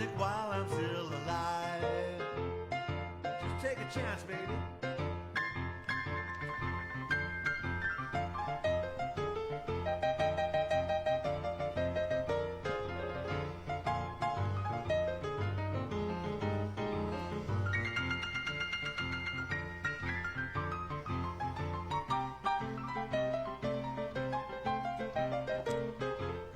music while I'm still alive. Just take a chance, baby.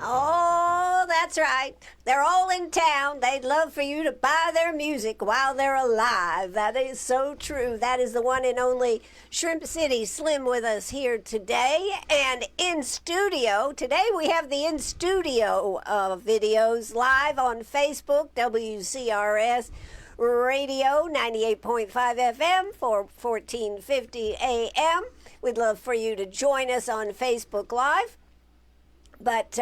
Oh, that's right. They're all in town. They'd love for you to buy their music while they're alive. That is so true. That is the one and only Shrimp City Slim with us here today. And in studio, today we have the in studio videos live on Facebook, WCRS Radio 98.5 FM for 1450 AM. We'd love for you to join us on Facebook Live. But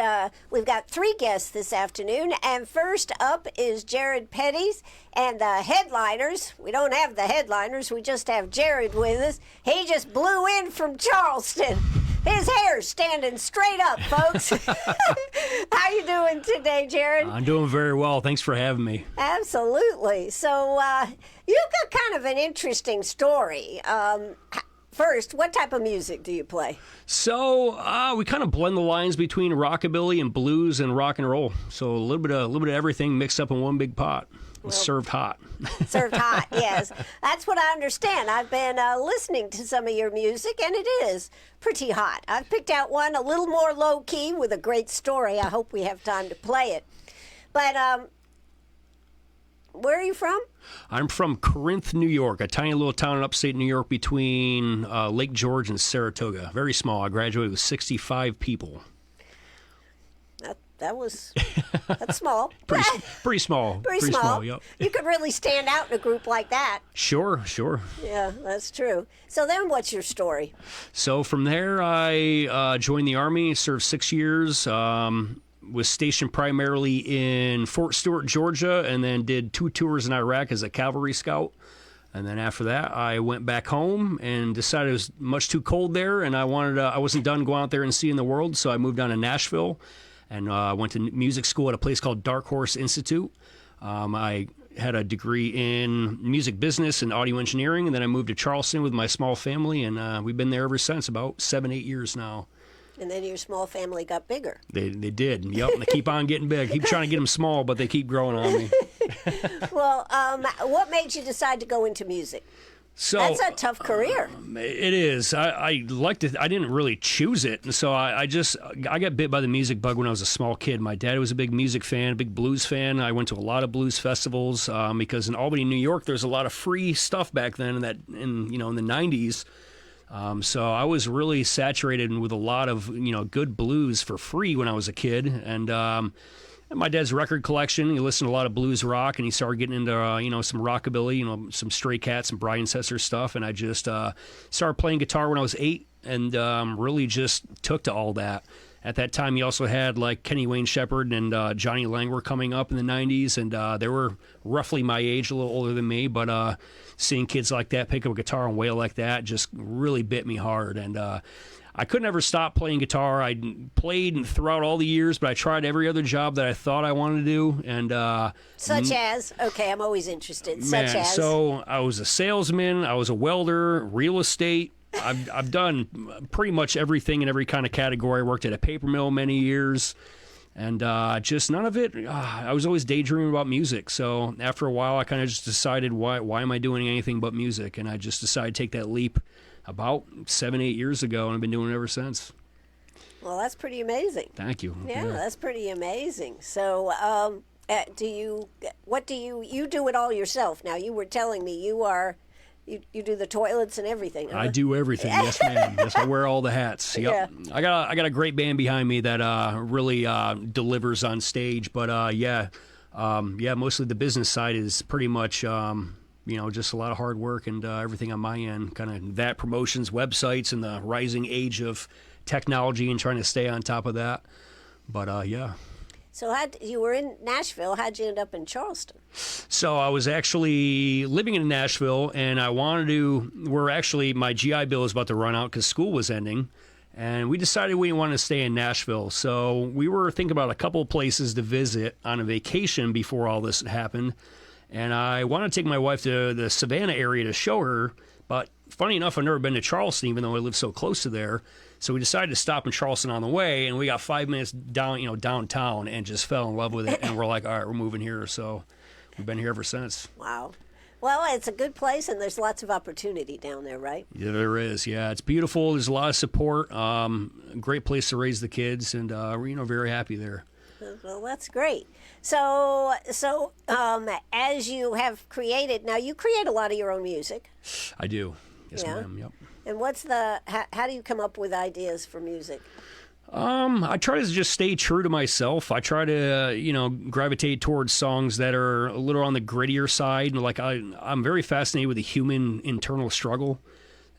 we've got three guests this afternoon, and first up is Jared Petty's, and the headliners. We don't have the headliners, we just have Jared with us. He just blew in from Charleston. His hair's standing straight up, folks. How you doing today, Jared? I'm doing very well. Thanks for having me. Absolutely. So you've got kind of an interesting story. First, what type of music do you play? So we kind of blend the lines between rockabilly and blues and rock and roll. So a little bit of everything mixed up in one big pot. Well, served hot. Served hot, yes. That's what I understand. I've been listening to some of your music, and it is pretty hot. I've picked out one a little more low-key with a great story. I hope we have time to play it. But where are you from? I'm from Corinth, New York, a tiny little town in upstate New York between Lake George and Saratoga. Very small. I graduated with 65 people. That's small. Pretty small. Pretty small. Yep. You could really stand out in a group like that. Sure. Yeah, that's true. So then what's your story? So from there, I joined the Army, served 6 years, was stationed primarily in Fort Stewart, Georgia, and then did 2 tours in Iraq as a cavalry scout. And then after that, I went back home and decided it was much too cold there, and I wasn't done going out there and seeing the world, so I moved down to Nashville and went to music school at a place called Dark Horse Institute. I had a degree in music business and audio engineering, and then I moved to Charleston with my small family, and we've been there ever since, about 7-8 years now. And then your small family got bigger. They did. Yep. And they keep on getting big. Keep trying to get them small, but they keep growing on me. Well, what made you decide to go into music? So that's a tough career. It is. I liked it. I didn't really choose it, and so I got bit by the music bug when I was a small kid. My dad was a big music fan, a big blues fan. I went to a lot of blues festivals because in Albany, New York, there's a lot of free stuff back then. In the 90s. So I was really saturated with a lot of good blues for free when I was a kid, and my dad's record collection. He listened to a lot of blues rock, and he started getting into some rockabilly, some Stray Cats and Brian Setzer stuff. And I just started playing guitar when I was 8, and really just took to all that. At that time, you also had like Kenny Wayne Shepherd and Johnny Lang were coming up in the 90s, and they were roughly my age, a little older than me, but seeing kids like that pick up a guitar and wail like that just really bit me hard. And I couldn't ever stop playing guitar. I played throughout all the years, but I tried every other job that I thought I wanted to do. And such as? Okay, I'm always interested. Such as? So I was a salesman, I was a welder, real estate. I've done pretty much everything in every kind of category. I worked at a paper mill many years, and just none of it. I was always daydreaming about music. So after a while, I kind of just decided, why am I doing anything but music? And I just decided to take that leap about 7-8 years ago, and I've been doing it ever since. Well, that's pretty amazing. Thank you. Yeah, that's pretty amazing. So you do it all yourself? Now, you were telling me you do the toilets and everything. Huh? I do everything. Yes, ma'am. Yes, I wear all the hats. Yep. Yeah. I got a great band behind me that really delivers on stage. But mostly the business side is pretty much just a lot of hard work and everything on my end. Kind of that, promotions, websites, and the rising age of technology and trying to stay on top of that. But yeah. So you were in Nashville. How'd you end up in Charleston? So I was actually living in Nashville, and I wanted to. My GI Bill was about to run out because school was ending, And we decided we wanted to stay in Nashville. So we were thinking about a couple of places to visit on a vacation before all this happened. And I wanted to take my wife to the Savannah area to show her. But funny enough, I've never been to Charleston, even though I live so close to there. So we decided to stop in Charleston on the way, and we got 5 minutes downtown, and just fell in love with it. And we're like, all right, we're moving here. So we've been here ever since. Wow. Well, it's a good place, and there's lots of opportunity down there, right? Yeah, there is. Yeah, it's beautiful. There's a lot of support. Great place to raise the kids, and we're very happy there. Well, that's great. So as you have created, now you create a lot of your own music. I do. Yes, ma'am. Yep. And how do you come up with ideas for music? I try to just stay true to myself. I try to, gravitate towards songs that are a little on the grittier side. Like I'm very fascinated with the human internal struggle,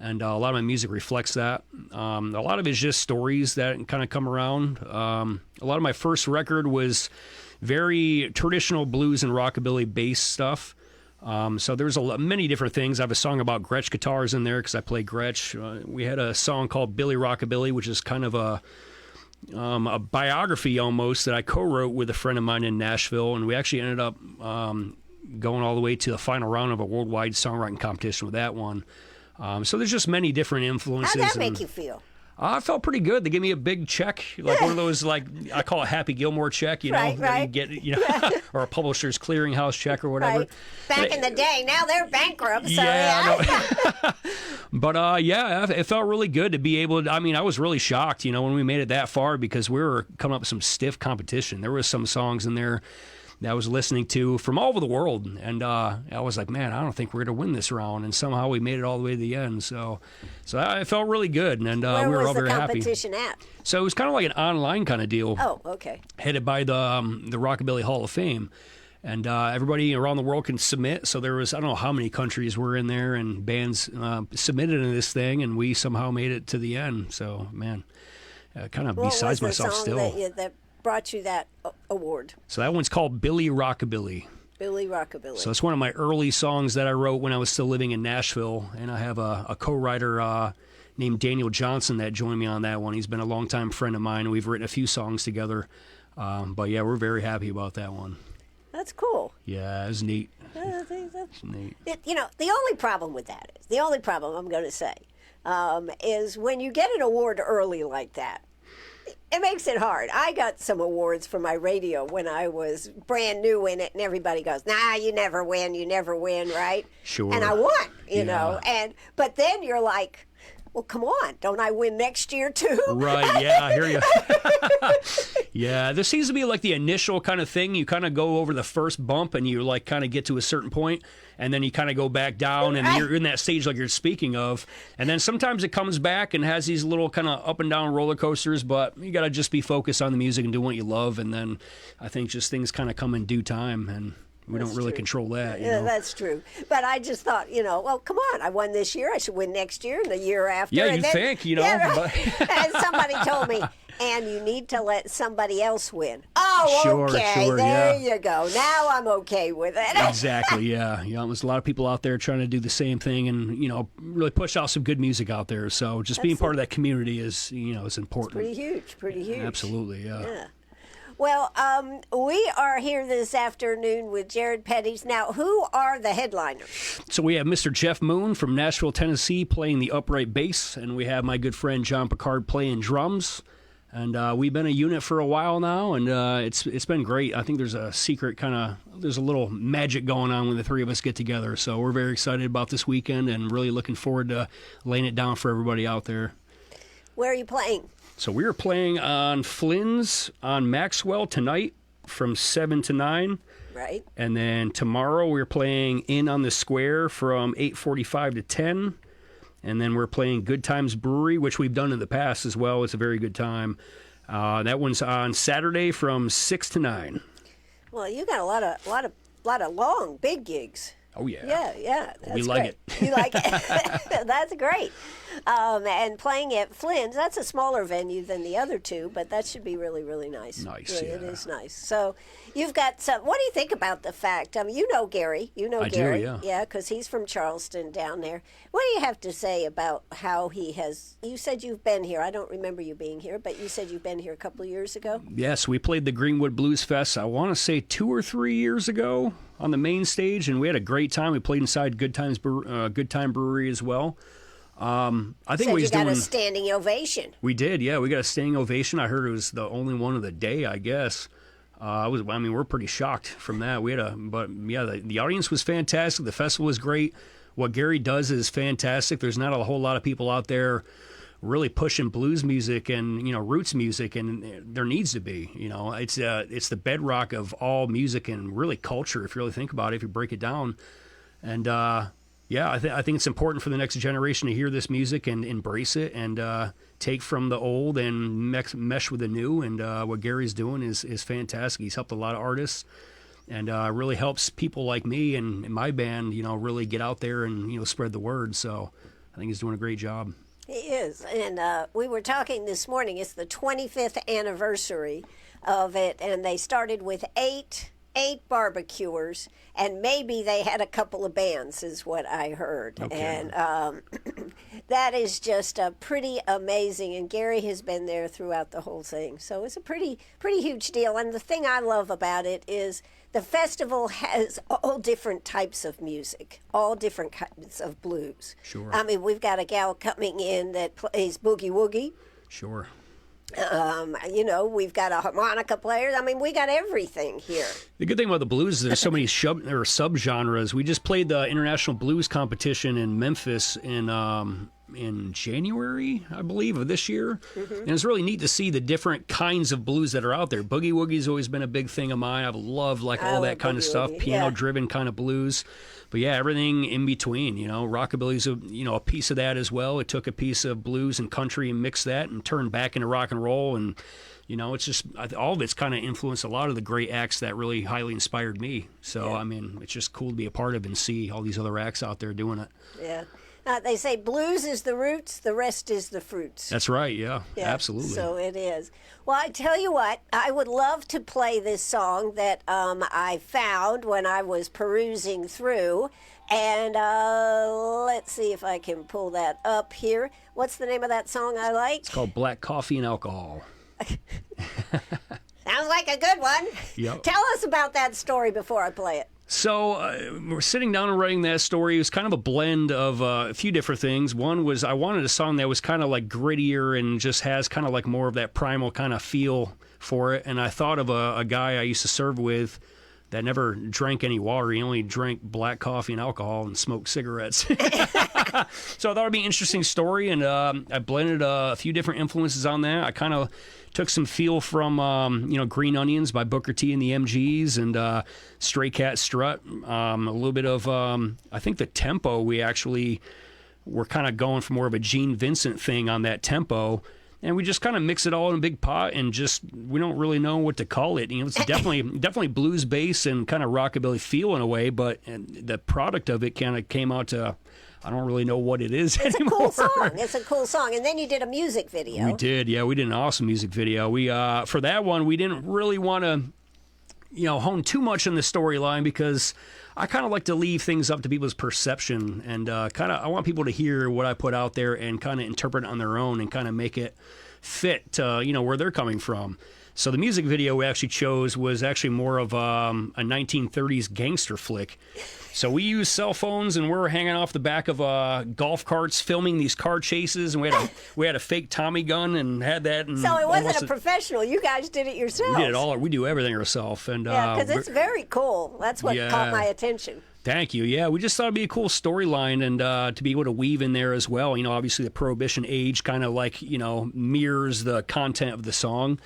and a lot of my music reflects that. A lot of it's just stories that kind of come around. A lot of my first record was very traditional blues and rockabilly based stuff. So there's many different things. I have a song about Gretsch guitars in there because I play Gretsch. We had a song called Billy Rockabilly, which is kind of a biography almost that I co-wrote with a friend of mine in Nashville, and we actually ended up going all the way to the final round of a worldwide songwriting competition with that one. So there's just many different influences. How'd that make you feel? I felt pretty good. They gave me a big check, like one of those, like I call it Happy Gilmore check, right. that you get, or a publisher's clearinghouse check or whatever. Right. Back in the day, now they're bankrupt. So yeah. But it felt really good to be able to. I mean, I was really shocked, when we made it that far because we were coming up with some stiff competition. There was some songs in there that I was listening to from all over the world, and I was like, man, I don't think we're going to win this round, and somehow we made it all the way to the end. So it felt really good, and where we were all very happy. Where was the competition at? So it was kind of like an online kind of deal. Oh, okay. Headed by the Rockabilly Hall of Fame. And everybody around the world can submit. So there was, I don't know how many countries were in there, and bands submitted in this thing, and we somehow made it to the end. So, man, kind of besides myself still. That brought you that award? So that one's called Billy Rockabilly. Billy Rockabilly. So it's one of my early songs that I wrote when I was still living in Nashville. And I have a co-writer named Daniel Johnson that joined me on that one. He's been a longtime friend of mine. We've written a few songs together. But, yeah, we're very happy about that one. That's cool. Yeah, it's neat. It's neat. The only problem with that is, the only problem I'm going to say, is when you get an award early like that, it makes it hard. I got some awards for my radio when I was brand new in it, and everybody goes, nah, you never win, right? Sure. And I won, you know. But then you're like, well, come on, don't I win next year too? Right, yeah, I hear you. Yeah, there seems to be like the initial kind of thing. You kind of go over the first bump and you like kind of get to a certain point, and then you kind of go back down, and you're in that stage like you're speaking of. And then sometimes it comes back and has these little kind of up and down roller coasters, but you got to just be focused on the music and do what you love. And then I think just things kind of come in due time, and we don't really control that. You know? That's true. But I just thought, well, come on. I won this year. I should win next year and the year after. Yeah, and you then, think, Yeah, right. And somebody told me, and you need to let somebody else win. Oh, sure, okay. Sure, there you go. Now I'm okay with it. Exactly, yeah. There's a lot of people out there trying to do the same thing and, really push out some good music out there. So just being part of that community is, is important. It's pretty huge. Absolutely, yeah. Well, we are here this afternoon with Jared Petty's. Now, who are the headliners? So we have Mr. Jeff Moon from Nashville, Tennessee, playing the upright bass, and we have my good friend John Picard playing drums. And we've been a unit for a while now, and it's been great. I think there's a secret there's a little magic going on when the three of us get together. So we're very excited about this weekend and really looking forward to laying it down for everybody out there. Where are you playing? So we are playing on Flynn's on Maxwell tonight from 7 to 9. Right. And then tomorrow we're playing in on the Square from 8:45 to 10. And then we're playing Good Times Brewery, which we've done in the past as well. It's a very good time. That one's on Saturday from 6 to 9. Well, you got a lot of long, big gigs. Oh, yeah. Yeah. We That's like great. it. You like it? That's great. And playing at Flynn's, that's a smaller venue than the other two, but that should be really, really nice. Nice, Really, yeah. It is nice. So you've got some. What do you think about the fact? You know Gary. You know I do, Gary. yeah. Yeah, because he's from Charleston down there. What do you have to say about how he has? You said you've been here. I don't remember you being here, but you said you've been here a couple of years ago. Yes, we played the Greenwood Blues Fest, I want to say 2 or 3 years ago on the main stage, and we had a great time. We played inside Good Time Brewery as well. I think Said we you was got doing. a standing ovation. We did, yeah. We got a standing ovation. I heard it was the only one of the day, I guess. We're pretty shocked from that. The audience was fantastic. The festival was great. What Gary does is fantastic. There's not a whole lot of people out there really pushing blues music and roots music, and there needs to be. It's the bedrock of all music and really culture, if you really think about it, if you break it down. And I think it's important for the next generation to hear this music and embrace it and take from the old and mesh with the new. And what Gary's doing is fantastic. He's helped a lot of artists and really helps people like me and my band, really get out there and spread the word. So I think he's doing a great job. He is. And we were talking this morning. It's the 25th anniversary of it, and they started with eight barbecuers, and maybe they had a couple of bands, is what I heard. Okay. And that is just pretty amazing. And Gary has been there throughout the whole thing, so it's a pretty huge deal. And the thing I love about it is the festival has all different types of music, all different kinds of blues. Sure. I mean, we've got a gal coming in that plays boogie woogie. Sure. We've got a harmonica player. I mean, we got everything here. The good thing about the blues is there's so many subgenres. We just played the International Blues Competition in Memphis in January, I believe, of this year. Mm-hmm. And it's really neat to see the different kinds of blues that are out there. Boogie Woogie's always been a big thing of mine. I've loved all that kind of stuff, piano-driven kind of blues. But yeah, everything in between, rockabilly's a piece of that as well. It took a piece of blues and country and mixed that and turned back into rock and roll. And, it's just, all of it's kind of influenced a lot of the great acts that really highly inspired me. So, yeah. I mean, it's just cool to be a part of and see all these other acts out there doing it. Yeah. They say blues is the roots, the rest is the fruits. That's right, yeah, absolutely. So it is. Well, I tell you what, I would love to play this song that I found when I was perusing through. And let's see if I can pull that up here. What's the name of that song I like? It's called Black Coffee and Alcohol. Sounds like a good one. Yep. Tell us about that story before I play it. So we're sitting down and writing that story. It was kind of a blend of a few different things. One was I wanted a song that was kind of like grittier and just has kind of like more of that primal kind of feel for it. And I thought of a guy I used to serve with that never drank any water. He only drank black coffee and alcohol and smoked cigarettes. So I thought it'd be an interesting story, and I blended a few different influences on that. I kind of took some feel from Green Onions by Booker T and the MGs and Stray Cat Strut. A little bit of I think the tempo, we actually were kind of going for more of a Gene Vincent thing on that tempo. And we just kind of mix it all in a big pot, and just we don't really know what to call it. It's definitely blues bass and kind of rockabilly feel in a way, but the product of it kind of came out to, I don't really know what it is anymore. It's a cool song. And then you did a music video. We did, yeah. We did an awesome music video. We for that one, we didn't really want to, hone too much on the storyline because I kind of like to leave things up to people's perception, and I want people to hear what I put out there and kind of interpret it on their own and kind of make it fit to, where they're coming from. So the music video we actually chose was actually more of a 1930s gangster flick. So we used cell phones, and we're hanging off the back of golf carts filming these car chases, and we had a fake Tommy gun and had that. And so it wasn't a professional. You guys did it yourselves. We did it all. We do everything ourselves. And yeah, because it's very cool. That's what caught my attention. Thank you. Yeah, we just thought it'd be a cool storyline, and to be able to weave in there as well. Obviously the Prohibition age kind of like mirrors the content of the song.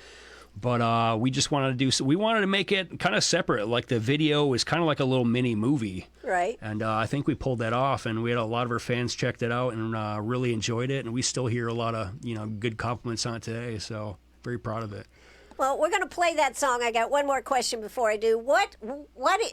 But we just wanted to make it kind of separate. Like the video is kind of like a little mini movie. Right. And I think we pulled that off, and we had a lot of our fans checked it out and really enjoyed it. And we still hear a lot of, good compliments on it today. So very proud of it. Well, we're going to play that song. I got one more question before I do. What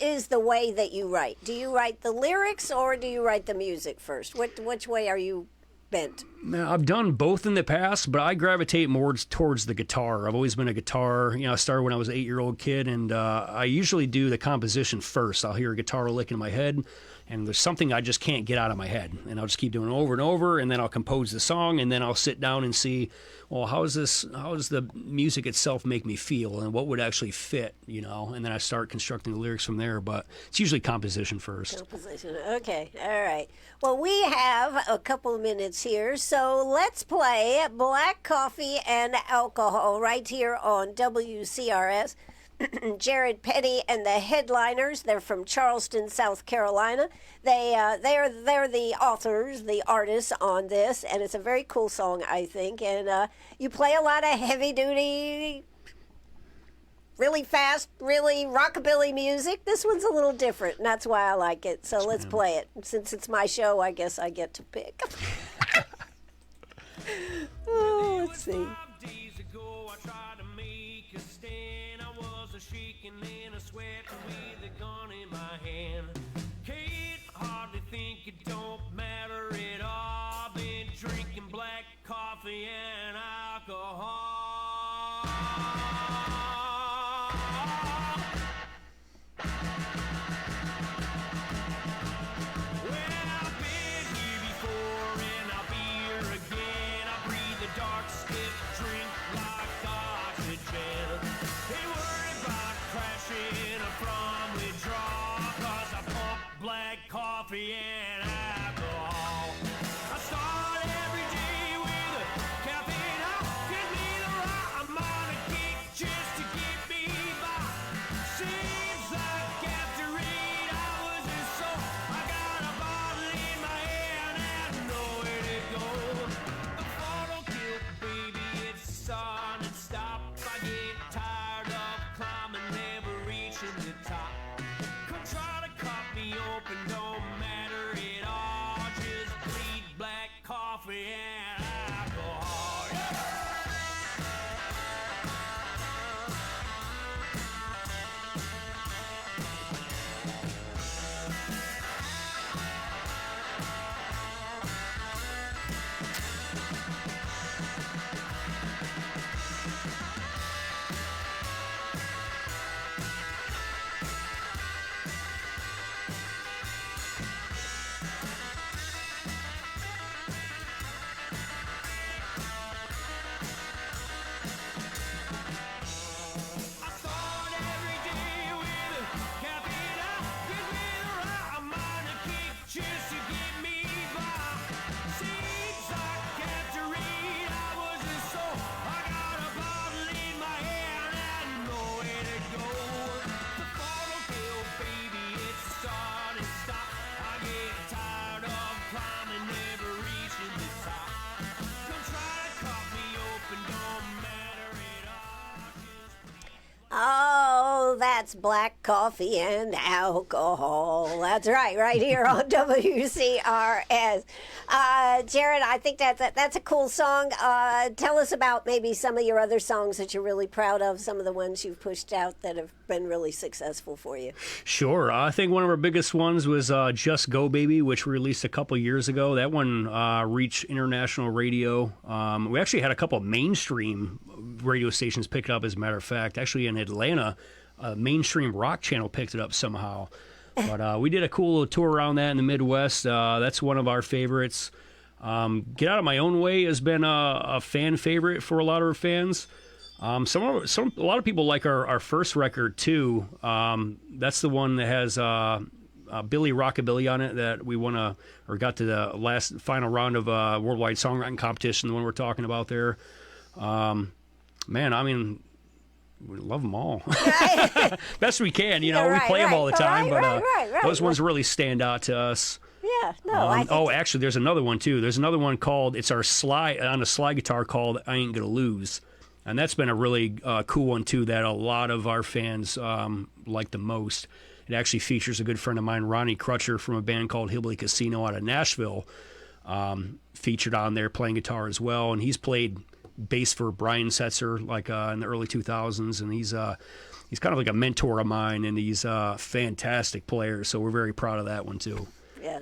is the way that you write? Do you write the lyrics or do you write the music first? Which way are you bent? Now, I've done both in the past, but I gravitate more towards the guitar. I've always been a guitar. I started when I was an 8-year-old kid, and I usually do the composition first. I'll hear a guitar lick in my head, and there's something I just can't get out of my head, and I'll just keep doing it over and over, and then I'll compose the song, and then I'll sit down and see, well, how does the music itself make me feel, and what would actually fit, and then I start constructing the lyrics from there, but it's usually composition first. Composition. Okay. All right. Well, we have a couple of minutes here, so let's play Black Coffee and Alcohol right here on WCRS. Jared Petty and the Headliners. They're from Charleston, South Carolina. They're the authors, the artists on this, and it's a very cool song, I think. And you play a lot of heavy duty, really fast, really rockabilly music. This one's a little different, and that's why I like it. So let's play it. Since it's my show, I guess I get to pick. Oh, let's see. Shaking in a sweat with a gun in my hand. Can't hardly think, it don't matter at all. Been drinking black coffee and alcohol. Well, I've been here before and I'll be here again. I breathe the dark, stiff drink like oxygen. Ain't worried about crashing from withdrawal, 'cause I pump black coffee and alcohol. I start every day with a caffeine hop, give me the rock, I'm on a kick just to get me by. Seems like after 8 hours or so, I got a bottle in my hand and nowhere to go. The photo kill, baby, it's on and stop. I get tired of climbing, never reaching the top. Come try to cut me open, don't matter at all. Just bleed black coffee and alcohol. I start every day with a caffeine hop, give me the rock, I'm on a kick just to get me by. Seems like after 8 hours or so, I got a bottle in my hand and nowhere to go. The photo kill, baby, it's a start and stop. I get tired of climbing, never reaching the top. Come try to cut me open, don't matter at all. Oh, that's Black Coffee and Alcohol. That's right here on WCRS. Jared, I think that's a cool song. Tell us about maybe some of your other songs that you're really proud of, some of the ones you've pushed out that have been really successful for you. Sure. I think one of our biggest ones was Just Go Baby, which we released a couple years ago. That one reached international radio. We actually had a couple of mainstream radio stations pick it up, as a matter of fact. Actually, in Atlanta, a mainstream rock channel picked it up somehow. But we did a cool little tour around that in the Midwest. That's one of our favorites. Get Out of My Own Way has been a fan favorite for a lot of our fans. A lot of people like our first record too. That's the one that has Billy Rockabilly on it that we got to the final round of Worldwide Songwriting Competition, the one we're talking about there. Man, I mean, we love them all. Best we can, we play them all the time, those ones really stand out to us. Yeah, no. Actually, there's another one too. There's another one called, it's our on a slide guitar called I Ain't Gonna Lose. And that's been a really cool one too that a lot of our fans like the most. It actually features a good friend of mine, Ronnie Crutcher, from a band called Hillbilly Casino out of Nashville, featured on there playing guitar as well. And he's played bass for Brian Setzer, like in the early 2000s, and he's kind of like a mentor of mine, and he's a fantastic player. So we're very proud of that one too. Yeah.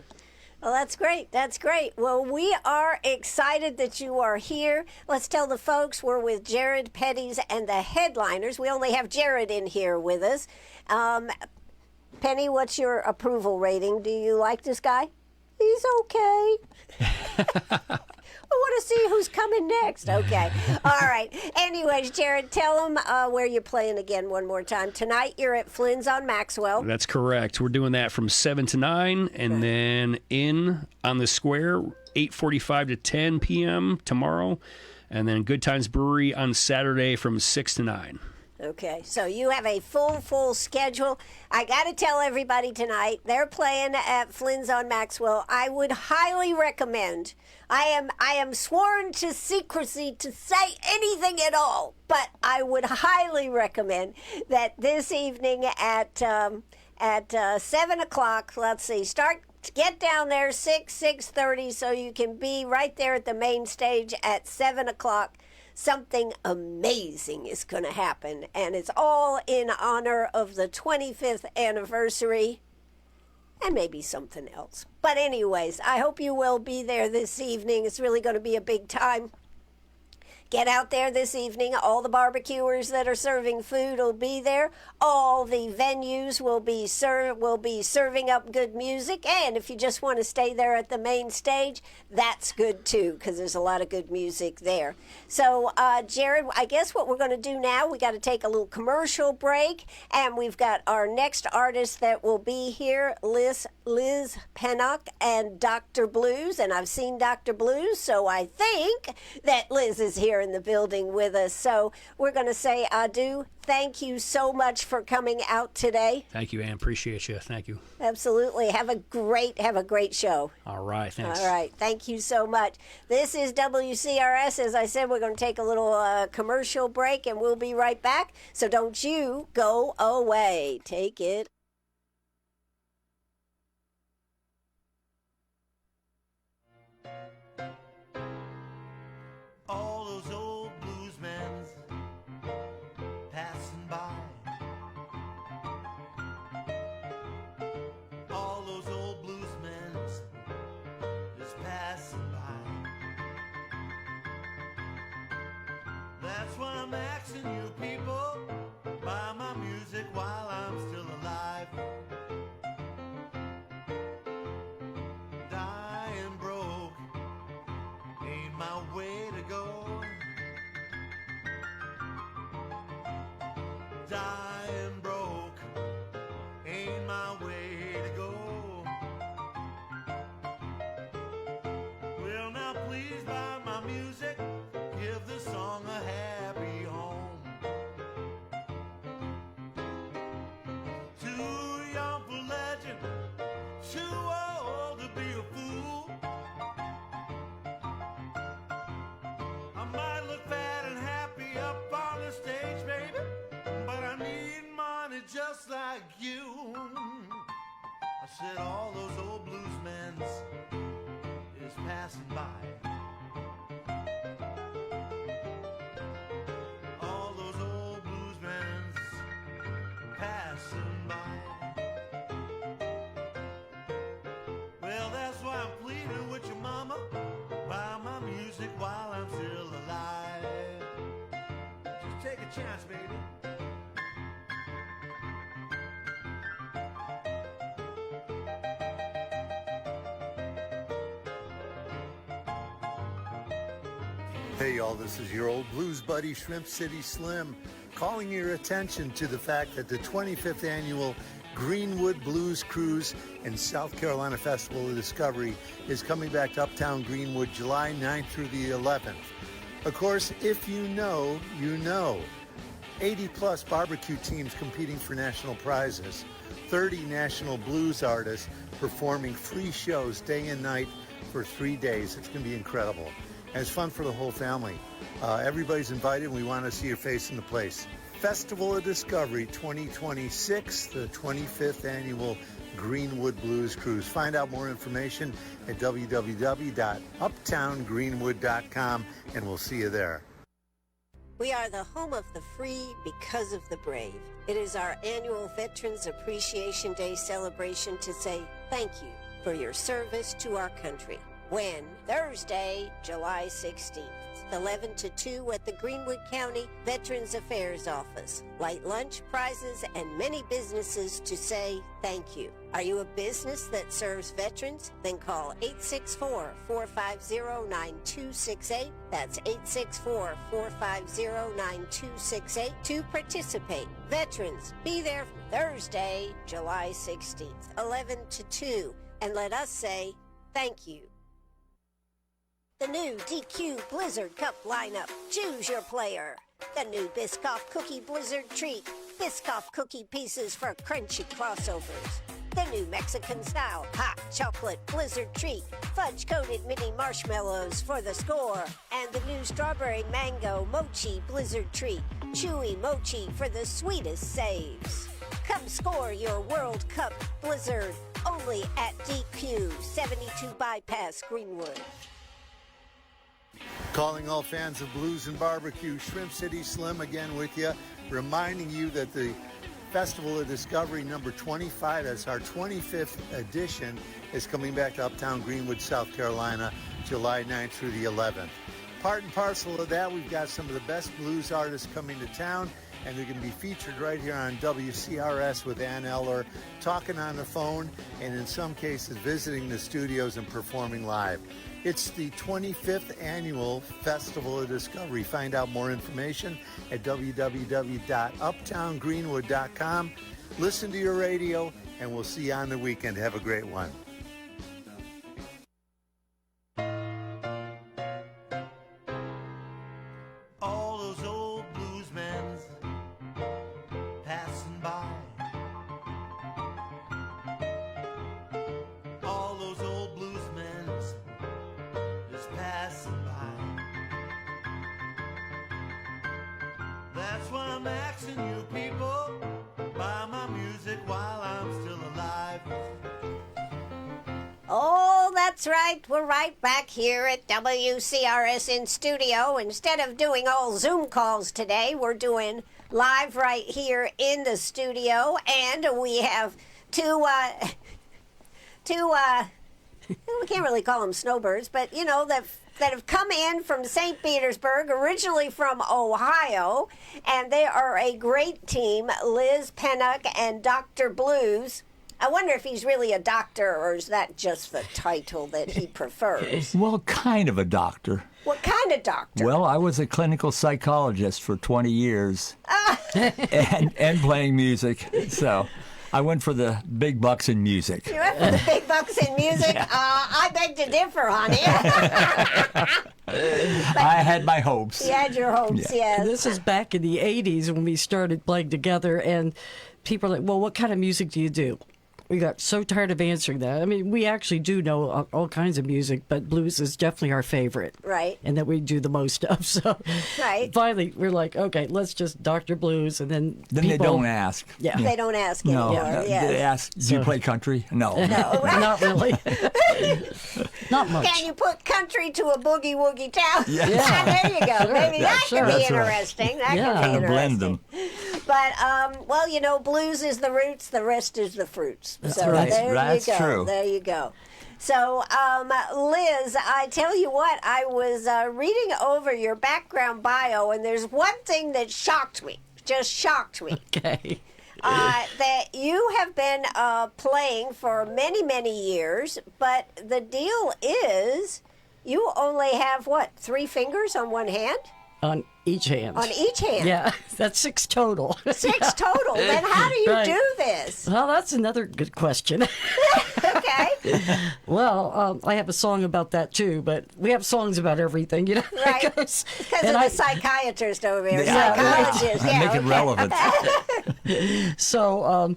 Well, that's great. That's great. Well, we are excited that you are here. Let's tell the folks we're with Jared Petty's and the Headliners. We only have Jared in here with us. Penny, what's your approval rating? Do you like this guy? He's okay. I want to see who's coming next. Okay. All right. Anyways, Jared, tell them where you're playing again one more time. Tonight you're at Flynn's on Maxwell. That's correct. We're doing that from 7 to 9, and then in on the square, 8:45 to 10 p.m. tomorrow, and then Good Times Brewery on Saturday from 6 to 9. Okay, so you have a full schedule. I got to tell everybody tonight, they're playing at Flynn's on Maxwell. I would highly recommend, I am sworn to secrecy to say anything at all, but I would highly recommend that this evening at 7 o'clock, let's see, get down there 6:30 so you can be right there at the main stage at 7 o'clock. Something amazing is going to happen, and it's all in honor of the 25th anniversary and maybe something else. But anyways, I hope you will be there this evening. It's really going to be a big time. Get out there this evening. All the barbecuers that are serving food will be there. All the venues will be serving up good music. And if you just want to stay there at the main stage, that's good too, because there's a lot of good music there. So, Jared, I guess what we're going to do now, we got to take a little commercial break, and we've got our next artist that will be here, Liz Pennock and Dr. Blues. And I've seen Dr. Blues, so I think that Liz is here in the building with us. So we're going to say adieu. Thank you so much for coming out today. Thank you, Ann. Appreciate you. Thank you. Absolutely. Have a great show. All right. Thanks. All right. Thank you so much. This is WCRS. As I said, we're going to take a little commercial break, and we'll be right back. So don't you go away. Take it. All those old bluesmen passing by. All those old bluesmen just passing by. That's why I'm asking you people, buy my music while I'm still alive. Dying broke ain't my way to go. Dying broke ain't my way to go. Well, now please buy my music, give the song a happy home. Too young for legend, too old to be a fool. I might look fat and happy up on the stage, baby, but I need money just like you. I said all those old bluesmen is passing by. All those old bluesmen passing by. Well, that's why I'm pleading with your mama, buy my music while I'm still alive. Just take a chance, baby. Hey y'all, this is your old blues buddy Shrimp City Slim, calling your attention to the fact that the 25th annual Greenwood Blues Cruise and South Carolina Festival of Discovery is coming back to Uptown Greenwood July 9th through the 11th. Of course, if you know, you know. 80 plus barbecue teams competing for national prizes, 30 national blues artists performing free shows day and night for 3 days. It's going to be incredible. And it's fun for the whole family. Everybody's invited, and we want to see your face in the place. Festival of Discovery 2026, the 25th annual Greenwood Blues Cruise. Find out more information at www.uptowngreenwood.com, and we'll see you there. We are the home of the free because of the brave. It is our annual Veterans Appreciation Day celebration to say thank you for your service to our country. When? Thursday, July 16th, 11 to 2 at the Greenwood County Veterans Affairs Office. Light lunch, prizes, and many businesses to say thank you. Are you a business that serves veterans? Then call 864-450-9268. That's 864-450-9268 to participate. Veterans, be there Thursday, July 16th, 11 to 2, and let us say thank you. The new DQ Blizzard Cup lineup. Choose your player. The new Biscoff Cookie Blizzard Treat. Biscoff cookie pieces for crunchy crossovers. The new Mexican-style hot chocolate Blizzard Treat. Fudge-coated mini marshmallows for the score. And the new Strawberry Mango Mochi Blizzard Treat. Chewy mochi for the sweetest saves. Come score your World Cup Blizzard only at DQ 72 Bypass Greenwood. Calling all fans of blues and barbecue, Shrimp City Slim again with you, reminding you that the Festival of Discovery number 25, that's our 25th edition, is coming back to Uptown Greenwood, South Carolina, July 9th through the 11th. Part and parcel of that, we've got some of the best blues artists coming to town, and they're going to be featured right here on WCRS with Ann Eller, talking on the phone, and in some cases visiting the studios and performing live. It's the 25th annual Festival of Discovery. Find out more information at www.uptowngreenwood.com. Listen to your radio, and we'll see you on the weekend. Have a great one. All those old bluesmen passing by. All those old bluesmen just passing by. That's why I'm asking you people, buy my music while I'm still alive. Oh, that's right. We're right back here at WCRS in studio. Instead of doing all Zoom calls today, we're doing live right here in the studio. And we have two we can't really call them snowbirds, but, you know, that have come in from St. Petersburg, originally from Ohio. And they are a great team, Liz Pennock and Dr. Blues. I wonder if he's really a doctor, or is that just the title that he prefers? Well, kind of a doctor. What kind of doctor? Well, I was a clinical psychologist for 20 years and playing music. So I went for the big bucks in music. You went for the big bucks in music? Yeah. I beg to differ, honey. I had my hopes. You had your hopes, yes. This is back in the 80s when we started playing together, and people are like, well, what kind of music do you do? We got so tired of answering that. I mean, we actually do know all kinds of music, but blues is definitely our favorite. Right. And that we do the most of. So Right. finally, we're like, okay, let's just Dr. Blues. And then Then people, they don't ask. Yeah. They don't ask No. anymore. They Yes. ask, do you play country? No. Not really. Not much. Can you put country to a boogie woogie town? Yeah. There you go. Maybe that sure. could be That's right. interesting. That Yeah. could be Kind of interesting. blend them. But, well, you know, blues is the roots, the rest is the fruits. So right. there That's you go. true. There you go. So, Liz, I tell you what, I was reading over your background bio, and there's one thing that shocked me, just shocked me. Okay. That you have been playing for many, many years, but the deal is you only have, what, 3 fingers on one hand? On each hand. On each hand? Yeah, that's 6 total. 6 total. Then how do you Right. do this? Well, that's another good question. Okay. Well, I have a song about that too, but we have songs about everything, you know. Right. Because Because of the psychiatrist over here, Yeah, psychologist. right. Yeah, Make it okay. relevant. So,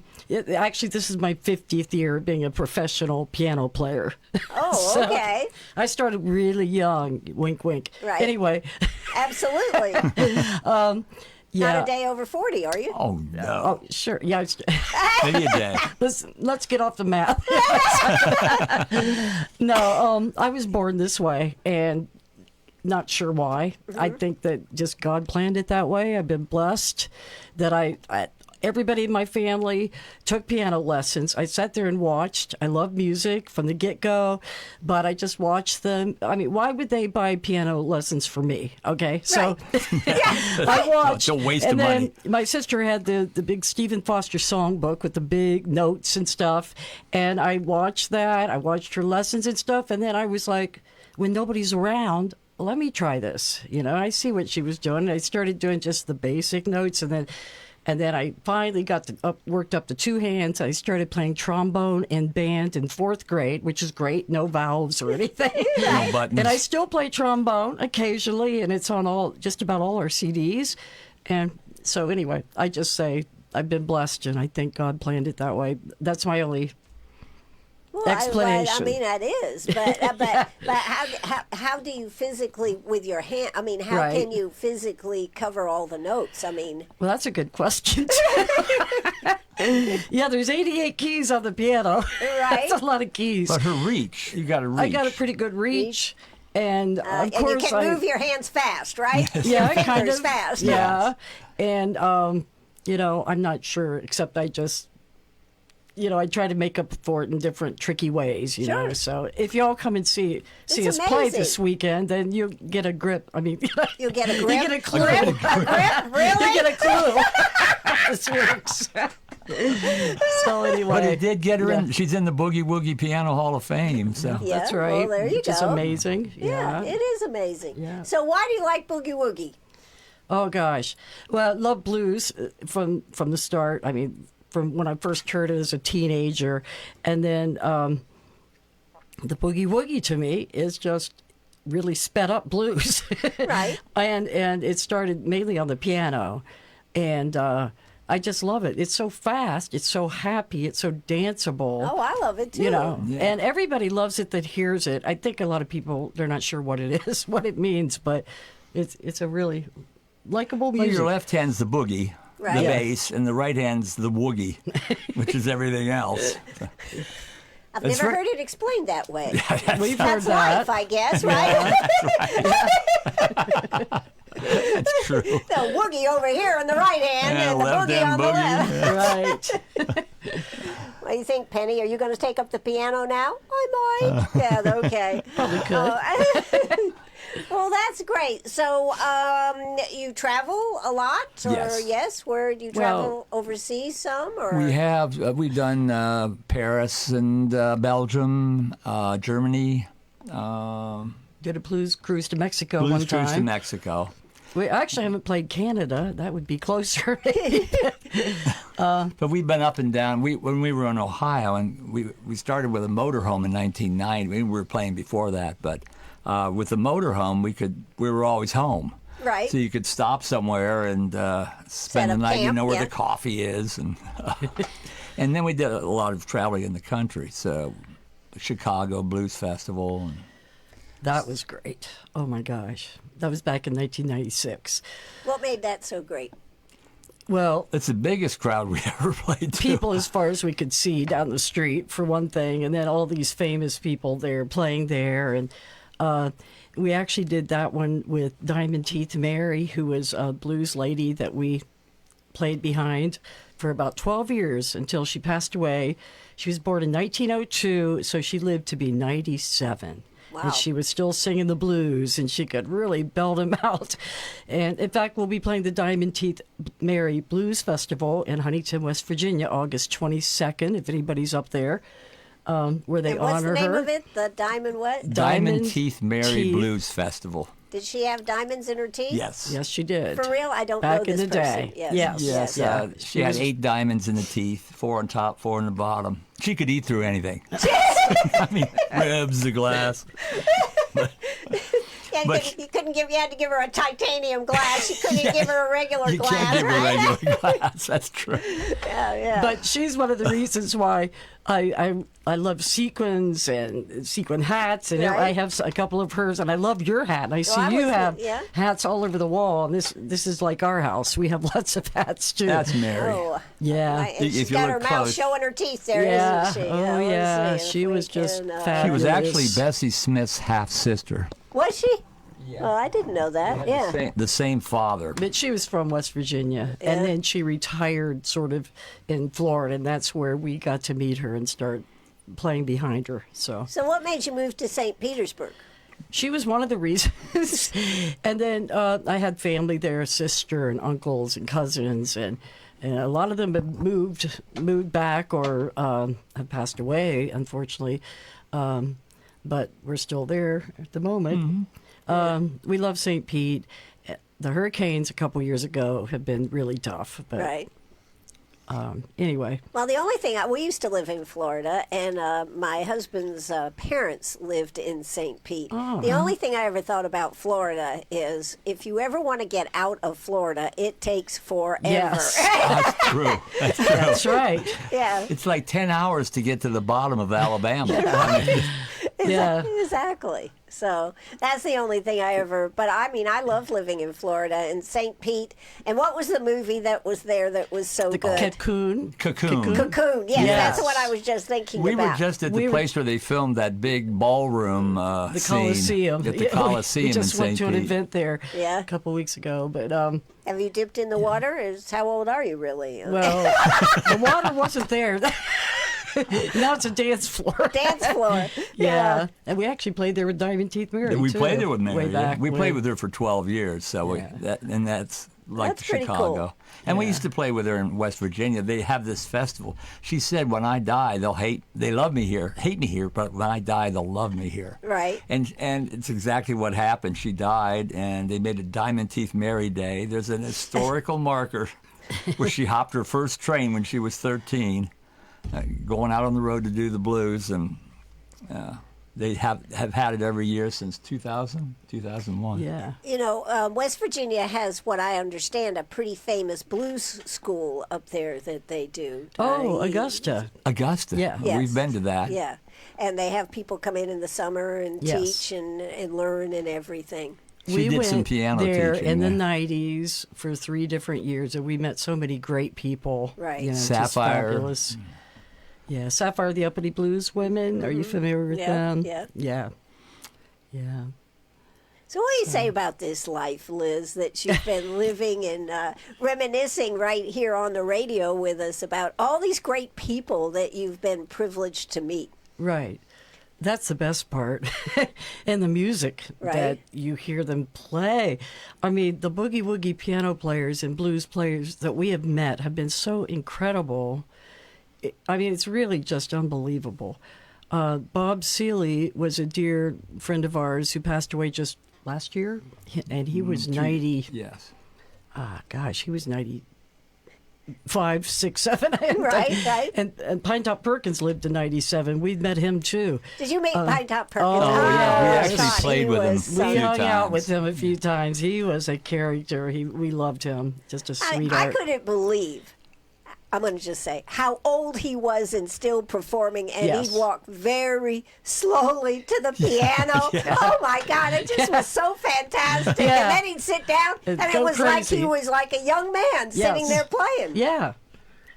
actually, this is my 50th year being a professional piano player. Oh, So, okay. I started really young, wink, wink. Right. Anyway, Absolutely. yeah. Not a day over 40, are you? Oh, no. Oh, sure. Yeah. Maybe a day. Let's get off the math. No, I was born this way, and not sure why. I think that just God planned it that way. I've been blessed that everybody in my family took piano lessons. I sat there and watched. I love music from the get-go, but I just watched them. I mean, why would they buy piano lessons for me? Okay, so I watched. It's a waste and of then money. my sister had the big Stephen Foster songbook with the big notes and stuff, and I watched that. I watched her lessons and stuff, and then I was like, when nobody's around, let me try this. I see what she was doing. I started doing just the basic notes, and then I finally got worked up to two hands. I started playing trombone and band in 4th grade, which is great. No valves or anything. No buttons. And I still play trombone occasionally, and it's on just about all our CDs. And so anyway, I just say I've been blessed, and I think God planned it that way. That's my only explanation. I mean, that is, but how do you physically with your hand? I mean, how Right. can you physically cover all the notes? I mean, Well, that's a good question. Yeah, there's 88 keys on the piano. Right. That's a lot of keys. But her reach, you got to reach. I got a pretty good reach. And of and you course, can move your hands fast, right? yeah, Your kind fingers of fast. Yeah, and I'm not sure. Except I just, I try to make up for it in different tricky ways. You know, Sure. so if y'all come and see It's us play amazing. this weekend, then you'll get a grip. I mean, You get a grip. You get a clue. A grip? Really? You get a clue. This works. So anyway, But it did get her in. She's in the Boogie Woogie Piano Hall of Fame. So Yeah, that's right. Well, there you which go. is amazing. Yeah, it is amazing. Yeah. So why do you like Boogie Woogie? Oh gosh, well, I love blues from the start. I mean, from when I first heard it as a teenager, and then the Boogie Woogie to me is just really sped up blues, Right. and it started mainly on the piano, and I just love it. It's so fast, it's so happy, it's so danceable. Oh, I love it too. And everybody loves it that hears it. I think a lot of people, they're not sure what it is, what it means, but it's a really likable well, music. your left hand's the boogie, Right. the Yeah. bass, and the right hand's the woogie, which is everything else. I've That's never right. heard it explained that way. We've heard That's that. life, I guess, right? That's true. The woogie over here on the right hand Yeah, and the left boogie hand on the left. Right. What do you think, Penny? Are you going to take up the piano now? I might. Yeah, okay. Probably could. Well, that's great. So, you travel a lot, or Yes. Where do you travel overseas? Some, or We have we've done Paris and Belgium, Germany, Did a blues cruise to Mexico blues one cruise to time. Mexico. We actually haven't played Canada. That would be closer. But we've been up and down. When we were in Ohio, and we started with a motorhome in 1990. We were playing before that, but with the motorhome, we were always home. Right. So you could stop somewhere and spend the up night. You camp, know where yeah. the coffee is, and and then we did a lot of traveling in the country. So the Chicago Blues Festival. And That was great. Oh my gosh. That was back in 1996. what made that so great? Well, it's the biggest crowd we ever played to. people as far as we could see down the street, for one thing, and then all these famous people there playing there. And we actually did that one with Diamond Teeth Mary, who was a blues lady that we played behind for about 12 years until she passed away. She was born in 1902, so she lived to be 97. Wow. And she was still singing the blues, and she could really belt them out. And in fact, we'll be playing the Diamond Teeth Mary Blues Festival in Huntington, West Virginia, August 22nd, if anybody's up there, where they And what's honor the name her. of it? The Diamond what? Diamond Teeth Mary Teeth. Blues Festival. Did she have diamonds in her teeth? Yes. Yes, she did. For real? I don't Back know in this the person. day. Yes. Yes. Yes, Yeah. she had was- 8 diamonds in the teeth, 4 on top, 4 on the bottom. She could eat through anything. I mean, ribs, the glass. Yeah, But- you had to give her a titanium glass. You couldn't give her a regular You glass, can't give her right? regular glass. That's true. Yeah. But she's one of the reasons why I love sequins and sequin hats, and Right. I have a couple of hers, and I love your hat. And I see I you was- have yeah. hats all over the wall, and this is like our house. We have lots of hats too. That's Mary. Oh, yeah. right, and If she's you got her look mouth close. showing her teeth there, Yeah. not she? Oh, let's yeah. see if She we was just can, fabulous. She was actually Bessie's Smith's half sister. Was she? Oh, I didn't know that. Yeah. The same father. But she was from West Virginia, and then she retired sort of in Florida, and that's where we got to meet her and start playing behind her. So what made you move to St. Petersburg? she was one of the reasons. And then I had family there, a sister and uncles and cousins, and a lot of them have moved back or have passed away, unfortunately. But we're still there at the moment. We love St. Pete. The hurricanes a couple years ago have been really tough. But, Right. Anyway. Well, the only thing, we used to live in Florida, and my husband's parents lived in St. Pete. Oh, the only thing I ever thought about Florida is if you ever want to get out of Florida, it takes forever. Yes. That's true. That's true. That's right. Yeah. It's like 10 hours to get to the bottom of Alabama. Yeah. Exactly. So that's the only thing I ever. But I mean, I love living in Florida and St. Pete. And what was the movie that was there that was so good? Cocoon. Cocoon. Cocoon. Yes, Yes. that's what I was just thinking We about. were just at the place where they filmed that big ballroom The scene Coliseum. at the Coliseum We just in went St. to an Pete. event there Yeah. a couple weeks ago. But, Have you dipped in the water? How old are you really? well, the water wasn't there. Now it's a dance floor. Dance floor. Yeah. And we actually played there with Diamond Teeth Mary, We too. played there with Mary. Way back we when. played with her for 12 years, so Yeah. that's like That's pretty Chicago. cool. And we used to play with her in West Virginia. They have this festival. She said, "When I die, they love me here, hate me here, but when I die, they'll love me here." Right. And it's exactly what happened. She died, and they made a Diamond Teeth Mary Day. There's an historical marker where she hopped her first train when she was 13. Going out on the road to do the blues, and they have had it every year since 2001. Yeah. You know, West Virginia has what I understand a pretty famous blues school up there that they do. Oh, Augusta. Augusta. Yeah. Yes. We've been to that. Yeah, and they have people come in the summer and Yes. teach and learn and everything. She We did went some piano there teaching in the there. 90s for 3 different years, and we met so many great people. Right. You know, just Sapphire. fabulous. Yeah, Sapphire, the Uppity Blues Women. Are you familiar with Yeah, them? yeah. Yeah. Yeah. So what do you say about this life, Liz, that you've been living and reminiscing right here on the radio with us about all these great people that you've been privileged to meet? Right. That's the best part. And the music Right. that you hear them play. I mean, the boogie woogie piano players and blues players that we have met have been so incredible. I mean, it's really just unbelievable. Bob Seeley was a dear friend of ours who passed away just last year, and he was 90. Yes. Gosh, he was 95, 6, 7. Right, right. And Pine Top Perkins lived to 97. We met him too. Did you meet Pine Top Perkins? oh, yeah, we I actually thought played he with him. was, We few hung out times. with him a few times. He was a character. We loved him. Just a I sweetheart. couldn't believe, I'm going to just say, how old he was and still performing, and Yes. he'd walk very slowly to the piano. Oh, my God, it just was so fantastic. Yeah. And then he'd sit down, And and it go was like he crazy. was like a young man sitting Yes. there playing. Yeah.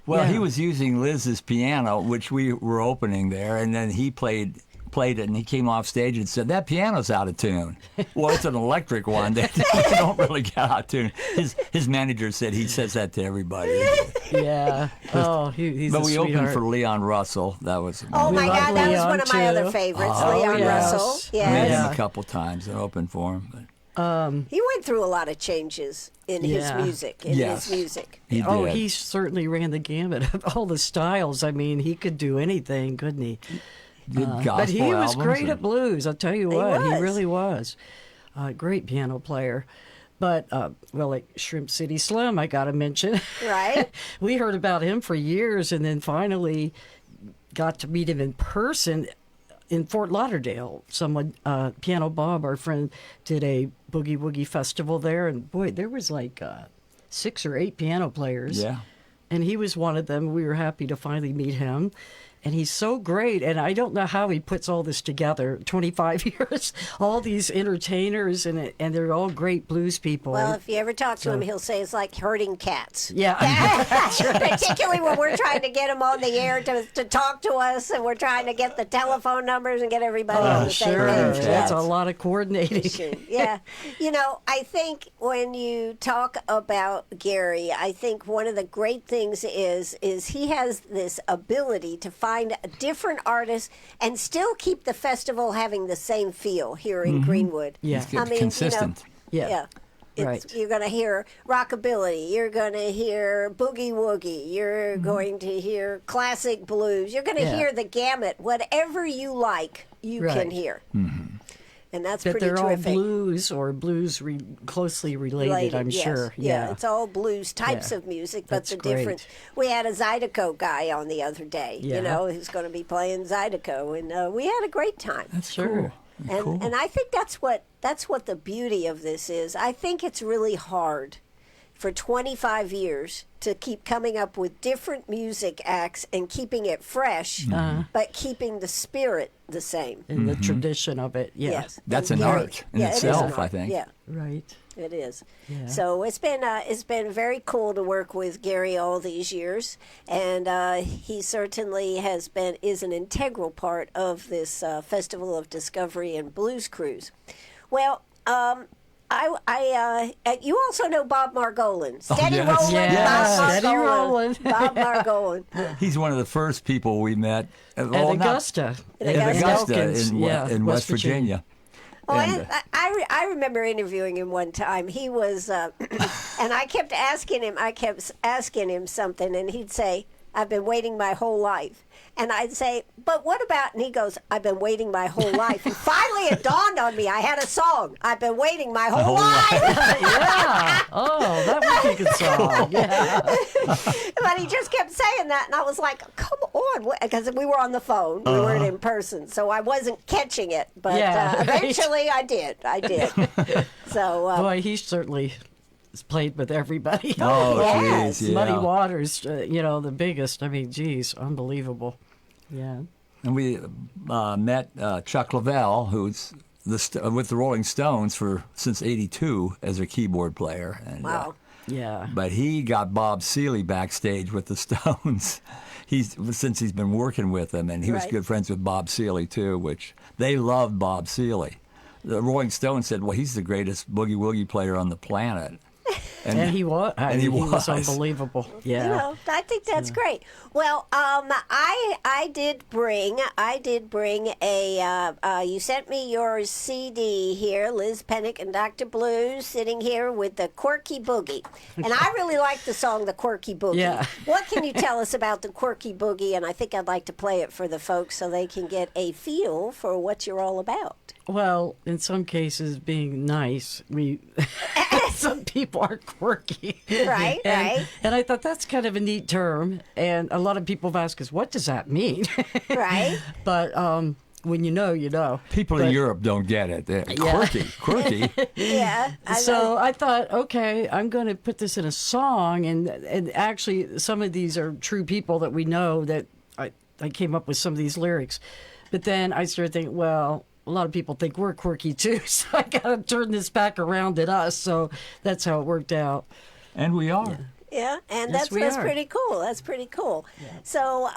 Well, Yeah. he was using Liz's piano, which we were opening there, and then he played it, and he came off stage and said, "That piano's out of tune." Well, it's an electric one. They don't really get out of tune. His manager said he says that to everybody. Yeah. Oh, he's But a we sweetheart. opened for Leon Russell. That was Oh, We my love God, that was Leon, one of my other too. favorites, Oh, Leon yes. Russell. met Yes. him a couple times and opened for him. But He went through a lot of changes in his Yeah. music. Yes. His music. he Oh, did. he certainly ran the gamut of all the styles. I mean, he could do anything, couldn't he? did gospel But he was albums great and- at blues. I'll tell you what, he was. really was. Great piano player. But, well, like Shrimp City Slim, I got to mention. Right? We heard about him for years and then finally got to meet him in person in Fort Lauderdale. Someone, Piano Bob, our friend, did a boogie woogie festival there. And boy, there was like 6 or 8 piano players. Yeah. And he was one of them. We were happy to finally meet him. And he's so great, and I don't know how he puts all this together. 25 years, all these entertainers, and they're all great blues people. Well, if you ever talk to him, he'll say it's like herding cats. Yeah. Particularly when we're trying to get him on the air to talk to us, and we're trying to get the telephone numbers and get everybody on the same Sure. page. That's a lot of coordinating. Yeah. I think when you talk about Gary, I think one of the great things is he has this ability to find different artists and still keep the festival having the same feel here in Greenwood. Yeah. It's consistent. Yeah. Right. You're going to hear rockabilly. You're going to hear boogie woogie. You're going to hear classic blues. You're going to hear the gamut. Whatever you like, you can hear. And that's But pretty they're terrific. all blues or blues closely related, I'm yes. sure. Yeah, it's all blues types of music, but That's the great. difference. We had a Zydeco guy on the other day, Yeah. who's going to be playing Zydeco, and we had a great time. That's Sure. cool. And I think that's what the beauty of this is. I think it's really hard for 25 years to keep coming up with different music acts and keeping it fresh, but keeping the spirit the same. And the tradition of it. Yeah. Yes, That's And an Gary- art in it is an itself, I art. think. Yeah. Right. It is. Yeah. So it's been very cool to work with Gary all these years, and he certainly is an integral part of this Festival of Discovery and Blues Cruise. Well, you also know Bob Margolin. Steady yes. rolling, Yes, Bob steady rolling. Bob Margolin. He's one of the first people we met At Augusta. At Augusta Elkins, in West Virginia. Oh, And, and I remember interviewing him one time. He was, and I kept asking him something, and he'd say, "I've been waiting my whole life." And I'd say, "But what about?" And he goes, "I've been waiting my whole life." And finally, it dawned on me. I had a song. I've been waiting my whole life. Yeah. Oh, that would be a good song. Yeah. But he just kept saying that, and I was like, "Come on," because we were on the phone. We weren't in person, so I wasn't catching it. But Yeah, right. eventually, I did. So. Boy, he certainly has played with everybody. Oh, yes. geez, yeah. Muddy Waters, the biggest. I mean, geez, unbelievable. Yeah. And we met Chuck Lavelle, who's with the Rolling Stones since '82 as a keyboard player. And, Wow. Yeah. but he got Bob Seely backstage with the Stones. Since he's been working with them, and he was Right. good friends with Bob Seely too, which they loved Bob Seely. The Rolling Stones said, "Well, he's the greatest boogie woogie player on the planet." And he was. He was was. unbelievable. Yeah. I think that's great. Well, I did bring a. You sent me your CD here, Liz Pennick and Dr. Blues, sitting here with the Quirky Boogie, and I really like the song "The Quirky Boogie." Yeah. What can you tell us about the Quirky Boogie? And I think I'd like to play it for the folks so they can get a feel for what you're all about. Well, in some cases, being nice, some people are quirky. Right, right. And I thought that's kind of a neat term. And a lot of people have asked us, what does that mean? Right. But when you know, you know. People in Europe don't get it. They're quirky. Yeah. So I thought, okay, I'm going to put this in a song. And actually, some of these are true people that we know that I came up with some of these lyrics. But then I started thinking, well, a lot of people think we're quirky too, so I got to turn this back around at us. So that's how it worked out. And we are. Yeah, and Yes, that's we are. pretty cool. That's pretty cool. So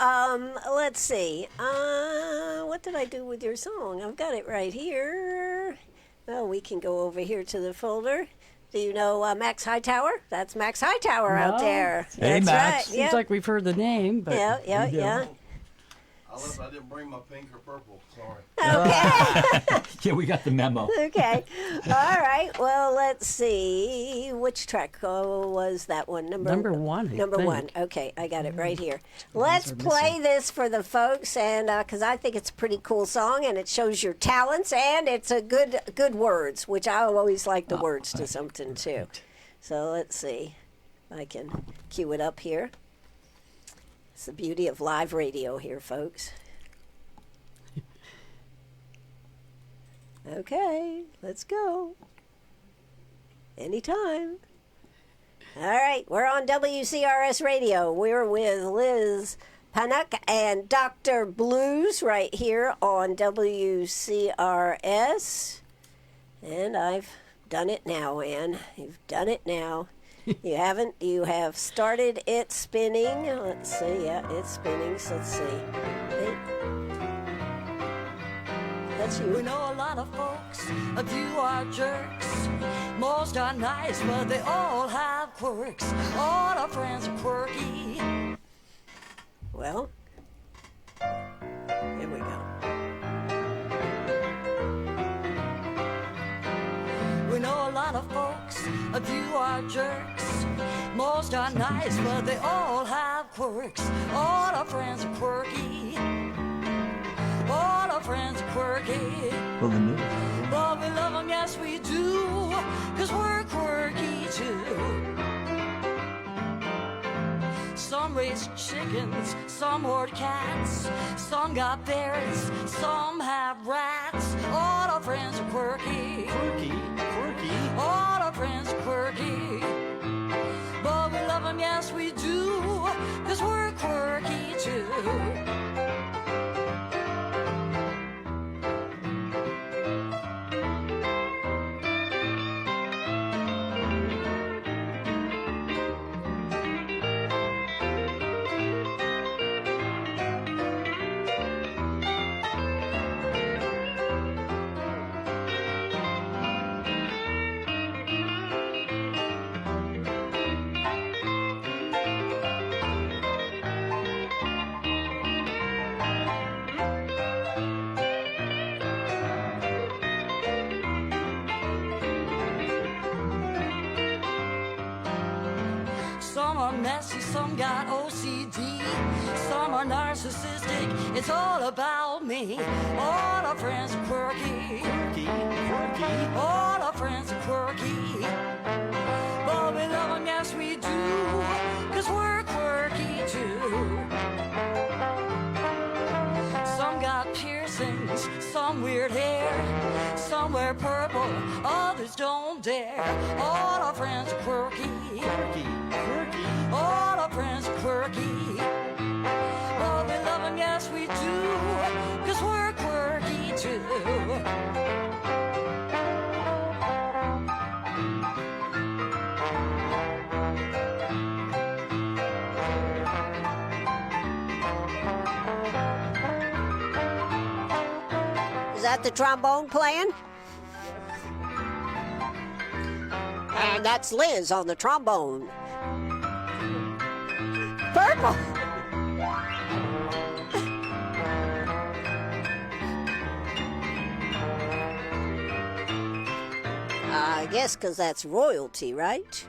let's see. What did I do with your song? I've got it right here. Well, we can go over here to the folder. Do you know Max Hightower? That's Max Hightower out No. there. Hey, That's Max. right. Seems Yeah. like we've heard the name, but Yeah. I didn't bring my pink or purple. Sorry. Okay. Yeah, we got the memo. Okay. All right. Well, let's see. Which track was that one? Number one, I Number think. one. Okay, I got it right here. Let's play this for the folks, and because I think it's a pretty cool song, and it shows your talents, and it's a good words, which I always like the words to something too. So let's see if I can cue it up here. It's the beauty of live radio here, folks. Okay, let's go. Anytime. All right, we're on WCRS Radio. We're with Liz Panuck and Dr. Blues right here on WCRS. And I've done it now, Ann. You've done it now. You haven't. You have started it spinning. Let's see. Yeah, it's spinning. So let's see. Hey. That's We you. know a lot of folks, a few are jerks. Most are nice, but they all have quirks. All our friends are quirky. Well, here we go. We know a lot of folks, a few are jerks. Most are nice, but they all have quirks. All our friends are quirky. All our friends are quirky. Well, the news. But we love them, yes we do, 'cause we're quirky too. Some raise chickens, some hoard cats, some got ferrets, some have rats. All our friends are quirky. Quirky, quirky. All our friends are quirky. But we love them, yes we do, 'cause we're quirky too. Some are messy, some got OCD. Some are narcissistic, it's all about me. All our friends are quirky. Quirky, quirky. All our friends are quirky. But we love them, yes we do, 'cause we're quirky too. Some got piercings, some weird hair. Some wear purple, others don't dare. All our friends are quirky. Quirky, quirky. All our friends are quirky. Oh, we love them, yes we do, 'cause we're quirky too. Is that the trombone playing? And that's Liz on the trombone. Purple. I guess because that's royalty, right?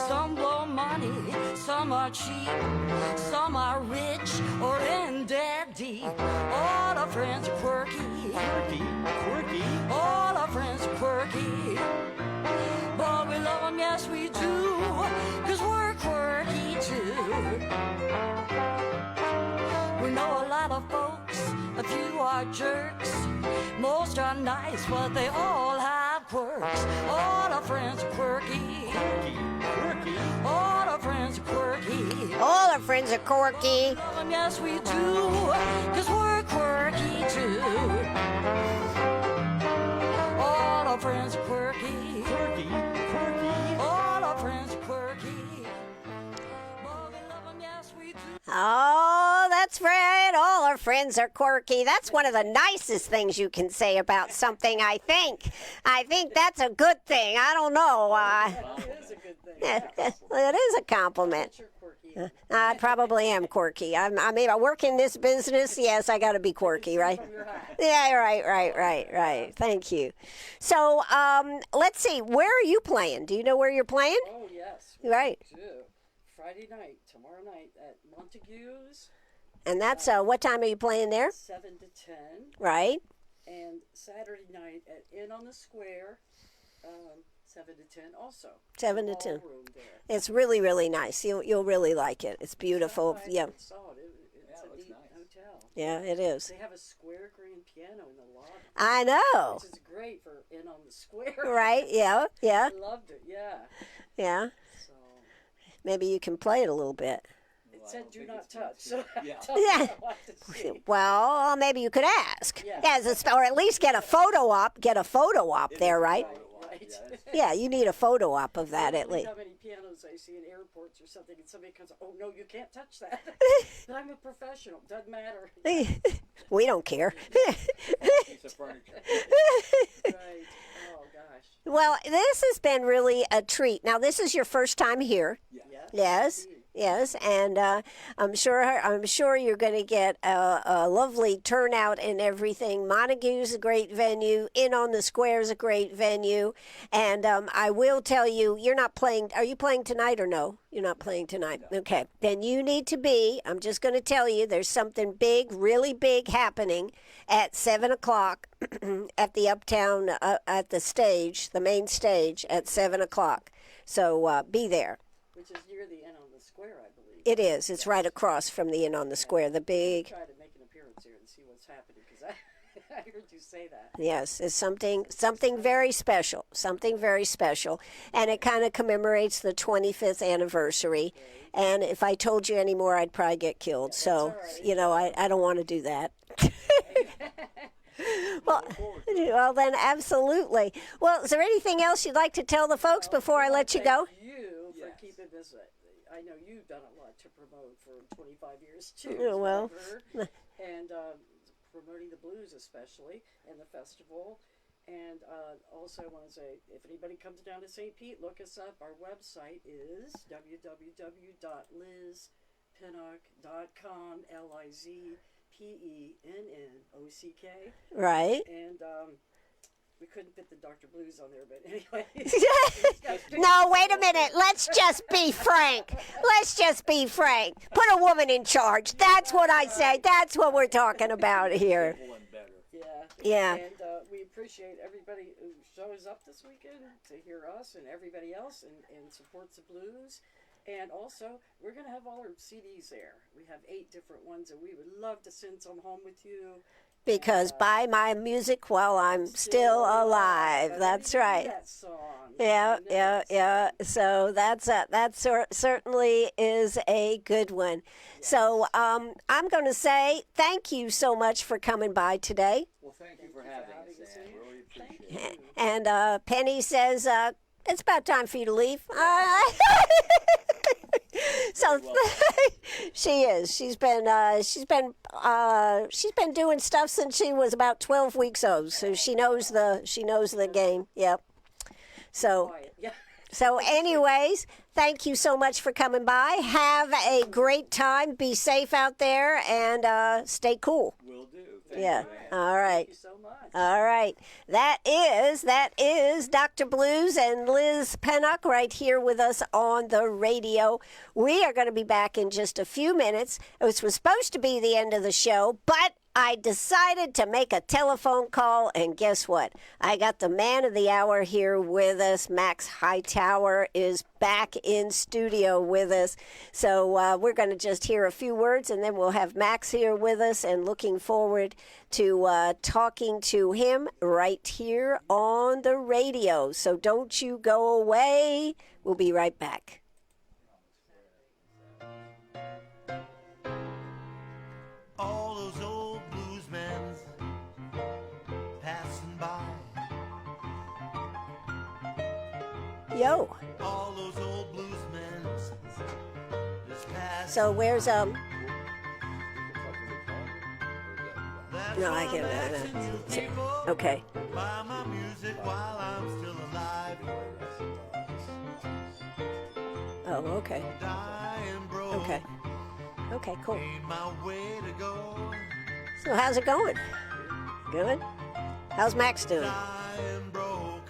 Some blow money, some are cheap, some are rich or in debt deep. All our friends are quirky. Quirky, quirky. All our friends are quirky. But we love them, yes we do, 'cause we're quirky too. We know a lot of folks, a few are jerks. Most are nice, but they all have quirks. All our friends are quirky. Quirky, quirky. All our friends are quirky. All our friends are quirky. Love them, yes we do, 'cause we're quirky too. All our friends are quirky. Quirky, quirky. All our friends are quirky. But we love them, yes we do. Oh, that's right. All our friends are quirky. That's one of the nicest things you can say about something, I think. I think that's a good thing. I don't know. It is a good thing. It is a compliment. You're quirky. I probably am quirky. I mean, I work in this business. Yes, I got to be quirky, right? Yeah, right. Thank you. So, let's see. Where are you playing? Do you know where you're playing? Oh, yes. Right. We do. Friday night, tomorrow night at Montague's, And that's what time are you playing there? 7 to 10. Right. And Saturday night at Inn on the Square, 7 to 10 also. 7 to 10. Ballroom there. It's really, really nice. You'll really like it. It's beautiful. I Yeah. saw it. It's a neat hotel. Yeah, it is. They have a square grand piano in the lobby, I know. which is great for Inn on the Square. Right. Yeah. I loved it. Yeah. Yeah. So Maybe you can play it a little bit. It said do not touch. So Yeah. Well, maybe you could ask. Yeah. Yes, or at least get a photo op. Get a photo op there, right? Right. Yeah, you need a photo op of that at least. How many pianos I see in airports or something, and somebody comes, oh no, you can't touch that. But I'm a professional. Doesn't matter. We don't care. Piece of furniture. Right. Oh gosh. Well, this has been really a treat. Now, this is your first time here. Yes. indeed. Yes, and I'm sure you're going to get a lovely turnout and everything. Montague's a great venue. In on the Square is a great venue, and I will tell you, you're not playing. Are you playing tonight or no? You're not playing tonight. No. Okay, then you need to be. I'm just going to tell you, there's something big, really big happening at 7:00 at the Uptown at the stage, the main stage at 7:00. So be there. Which is near the Inn on the Square, I believe. It is. It's right across from the Inn on the Square, the big. Try to make an appearance here and see what's happening, because I heard you say that. Yes, it's something very special, and it kind of commemorates the 25th anniversary. And if I told you any more, I'd probably get killed. So, I don't want to do that. Well, then, absolutely. Well, is there anything else you'd like to tell the folks before I let you go? Thank you for keeping this. I know you've done a lot to promote for 25 years, too. Yeah, well. And promoting the blues, especially, and the festival. And also, I want to say, if anybody comes down to St. Pete, look us up. Our website is www.lizpennock.com, LizPennock. Right. And we couldn't fit the Dr. Blues on there, but anyway. No, wait a minute. Let's just be frank. Put a woman in charge. That's what I say. That's what we're talking about here. Yeah. And we appreciate everybody who shows up this weekend to hear us and everybody else and supports the blues. And also, we're going to have all our CDs there. We have 8 different ones, and we would love to send some home with you. Because buy my music while I'm still alive. That's right. That song. Yeah. So that certainly is a good one. So I'm going to say thank you so much for coming by today. Well, thank you for having us, Ann. Really appreciate it. And Penny says it's about time for you to leave. So she is. She's been doing stuff since she was about 12 weeks old. So she knows the game. Yep. So anyways, thank you so much for coming by. Have a great time. Be safe out there and stay cool. Will do. Yeah. All right. Thank you so much. All right. That is Dr. Blues and Liz Pennock right here with us on the radio. We are going to be back in just a few minutes. It was supposed to be the end of the show, but I decided to make a telephone call, and guess what? I got the man of the hour here with us. Max Hightower is back in studio with us. So we're going to just hear a few words, and then we'll have Max here with us, and looking forward to talking to him right here on the radio. So don't you go away. We'll be right back. All those old bluesmen passing by. Yo. All those old bluesmen just passing. So where's That's No, I what get I'm that. asking you people. Okay. Buy my music while I'm still alive. Oh, okay. Dying broke. Okay. Okay, cool. Ain't my way to go. So how's it going? Good? How's Max doing? Dying broke.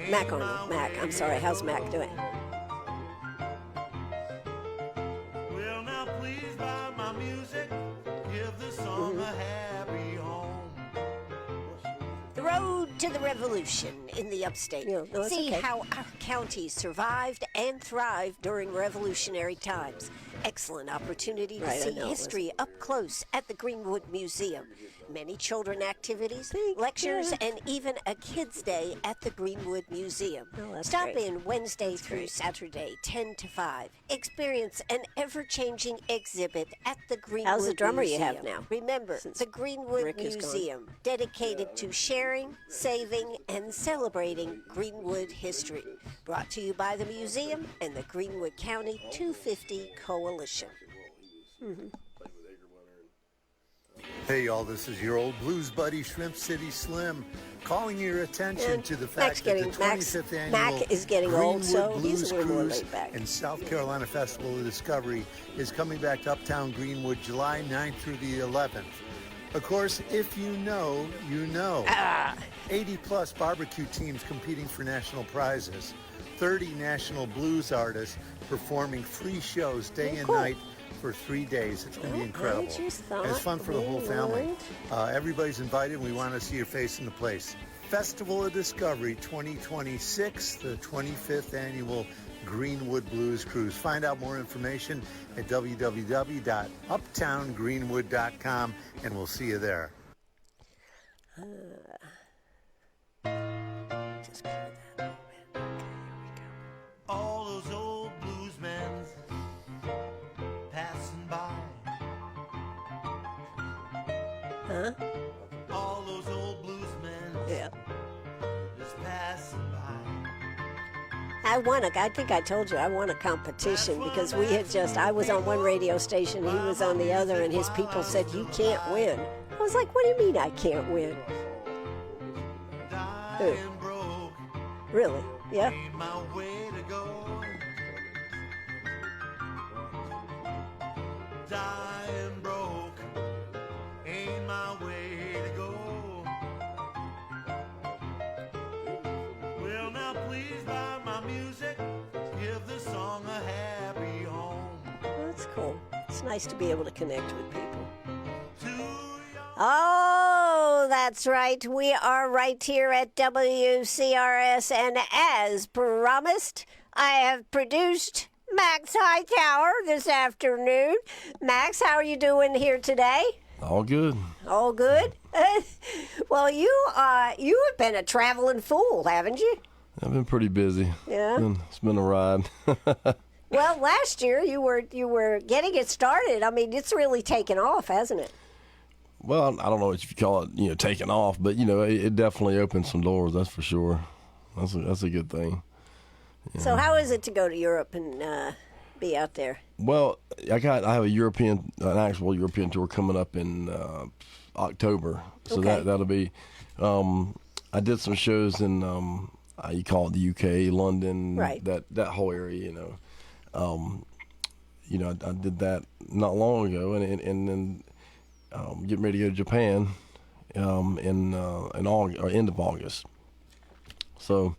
Mac on Mac. I'm sorry. How's Mac doing? Well, now please buy my music. Give the song a happy home. The road to the revolution in the upstate. No, it's See okay. how our county survived and thrived during revolutionary times. excellent opportunity to Right, I see know it was. history up close at the Greenwood Museum. Many children activities, lectures, and even a kids' day at the Greenwood Museum. that's Stop great. in Wednesday through Saturday, 10 to 5. Experience an ever-changing exhibit at the Greenwood How's the drummer you Museum. have now? Remember, the Greenwood Rick is gone. Museum, dedicated to sharing, saving, and celebrating Greenwood history. Brought to you by the museum and the Greenwood County 250 Coalition. Hey, y'all, this is your old blues buddy, Shrimp City Slim, calling your attention And to the Mac's fact that the getting- Mac's- 25th annual Mac is getting old, Greenwood so he's Blues a little more Cruise laid back. and South Carolina Festival of Discovery is coming back to Uptown Greenwood July 9th through the 11th. Of course, if you know, you know. 80-plus barbecue teams competing for national prizes. 30 national blues artists performing free shows day and cool. night for 3 days. It's going to be incredible. I just And it's fun for the whole thought family. we Everybody's invited. We want to see your face in the place. Festival of Discovery 2026, the 25th annual Greenwood Blues Cruise. Find out more information at www.uptowngreenwood.com, and we'll see you there. Just cover that a little bit. Okay, here we go. All those old bluesmen passing by. Huh? All those old bluesmen Yeah. just passing by. I think I told you I won a competition because I was on one radio station, he was on the other, and his people said, "You can't win." I was like, "What do you mean I can't win?" Dying broke Really? Yeah? ain't my way to go. Dying broke ain't my way to go. Well, now please buy my music, give the song a happy home. That's cool. It's nice to be able to connect with people. To your Oh, that's right. We are right here at WCRS, and as promised, I have produced Max Hightower this afternoon. Max, how are you doing here today? All good. All good? Well, you have been a traveling fool, haven't you? I've been pretty busy. Yeah. It's been a ride. Well, last year you were getting it started. I mean, it's really taken off, hasn't it? Well, I don't know if you call it, taking off, but it definitely opened some doors. That's for sure. That's a good thing. So how is it to go to Europe and be out there? Well, I have an actual European tour coming up in October, so Okay. that'll be. I did some shows in you call it the UK, London, Right. that whole area. I did that not long ago, and then getting ready to go to Japan in August, or end of August. So.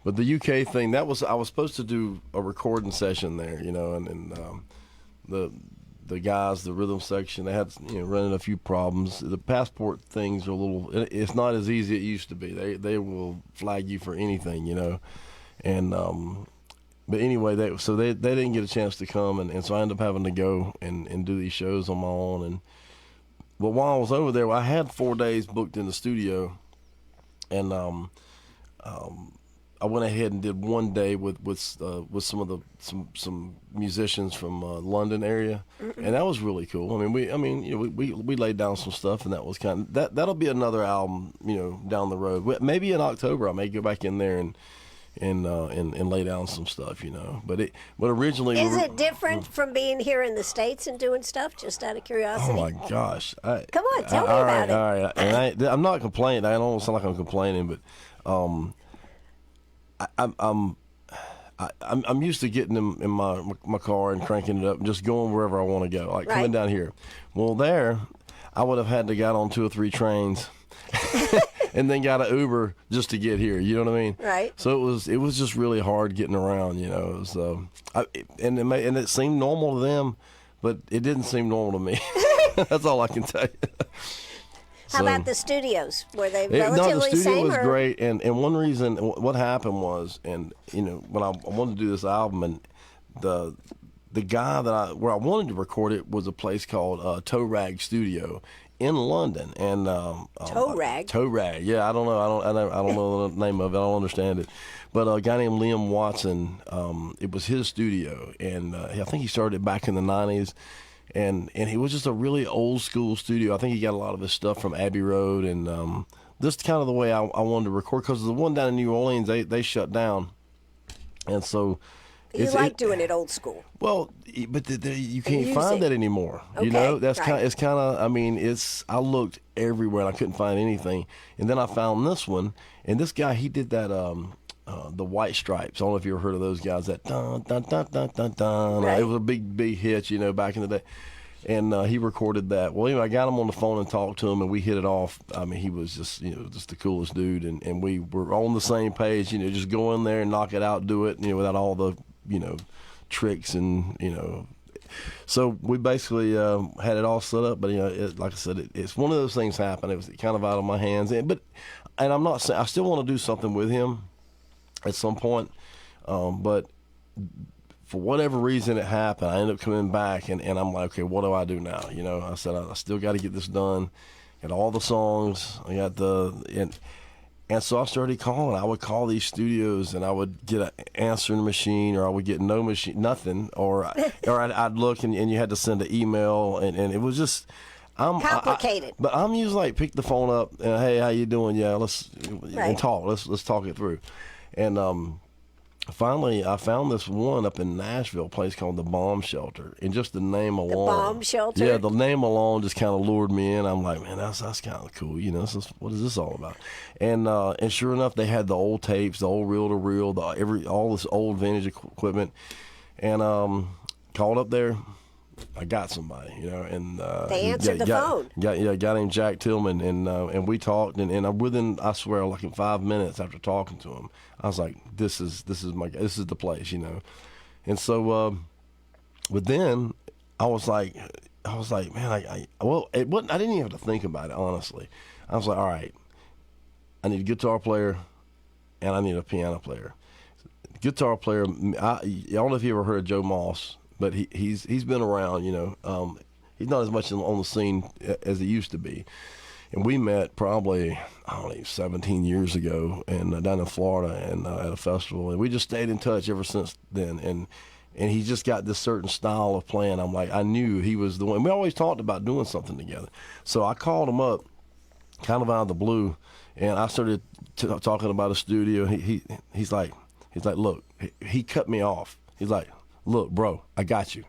But the UK thing, I was supposed to do a recording session there, and the guys, the rhythm section, they had running a few problems. The passport things are it's not as easy as it used to be. They will flag you for anything, and but anyway, they didn't get a chance to come, and so I ended up having to go and do these shows on my own. But while I was over there, I had 4 days booked in the studio, and I went ahead and did one day with some musicians from London area, and that was really cool. I mean, we laid down some stuff, and that was that'll be another album, down the road. Maybe in October I may go back in there and lay down some stuff, But originally Is it different from being here in the States and doing stuff? Just out of curiosity. Oh my gosh! Come on, tell me all about it. All right, and I'm not complaining. I don't sound like I'm complaining, but I'm used to getting in my car and cranking it up and just going wherever I want to go, like coming Right. down here. Well, there, I would have had to got on 2 or 3 trains, and then got an Uber just to get here. You know what I mean? Right. So it was just really hard getting around. It was, and it seemed normal to them, but it didn't seem normal to me. That's all I can tell you. How about the studios? Were they No, the relatively studio same? was or? great, and one reason what happened was, and when I wanted to do this album, and the guy where I wanted to record it was a place called Toe Rag Studio in London, and Toe Rag. Toe Rag. Yeah, I don't know. I don't know the name of it. I don't understand it. But a guy named Liam Watson, it was his studio, and I think he started it back in the 90s. And he was just a really old school studio. I think he got a lot of his stuff from Abbey Road, and this is kind of the way I wanted to record, because the one down in New Orleans, they shut down, and so You like doing it old school. well, but you can't find that anymore. Okay, You know, that's right. it's kind of. I mean, I looked everywhere and I couldn't find anything, and then I found this one, and this guy, he did that. The White Stripes. I don't know if you ever heard of those guys. That dun dun dun dun dun dun. Right. It was a big hit, you know, back in the day. And he recorded that. Well, anyway, I got him on the phone and talked to him, and we hit it off. I mean, he was just, just the coolest dude, and we were on the same page. You know, just go in there and knock it out, do it, without all the, tricks and So we basically had it all set up, but like I said, it's one of those things happened. It was kind of out of my hands, and I'm not saying I still want to do something with him at some point, but for whatever reason it happened. I ended up coming back, and I'm like, okay, what do I do now? I said I still got to get this done. Got all the songs. I got and so I started calling. I would call these studios, and I would get an answering machine, or I would get no machine, nothing, or I'd look, and you had to send an email, and it was just. Complicated. But I'm usually like, pick the phone up and, hey, how you doing? Yeah, let's Right. and talk. Let's talk it through. And finally, I found this one up in Nashville, a place called the Bomb Shelter, and just the name alone. Bomb Shelter? Yeah, the name alone just kind of lured me in. I'm like, man, that's kind of cool. What is this all about? And sure enough, they had the old tapes, the old reel-to-reel, all this old vintage equipment, and called up there. I got somebody, and They answered the phone. Got a guy named Jack Tillman, and we talked, and within, I swear, like in 5 minutes after talking to him, I was like, this is the place, and so, but then I was like, man, I didn't even have to think about it, honestly. I was like, all right, I need a guitar player, and I need a piano player. Guitar player, I don't know if you ever heard of Joe Moss. But he's been around, he's not as much on the scene as he used to be. And we met probably, 17 years ago, and down in Florida, and at a festival. And we just stayed in touch ever since then. And he just got this certain style of playing. I'm like, I knew he was the one. We always talked about doing something together. So I called him up, kind of out of the blue, and I started talking about a studio. He's like, look, he cut me off. He's like, look, bro, I got you.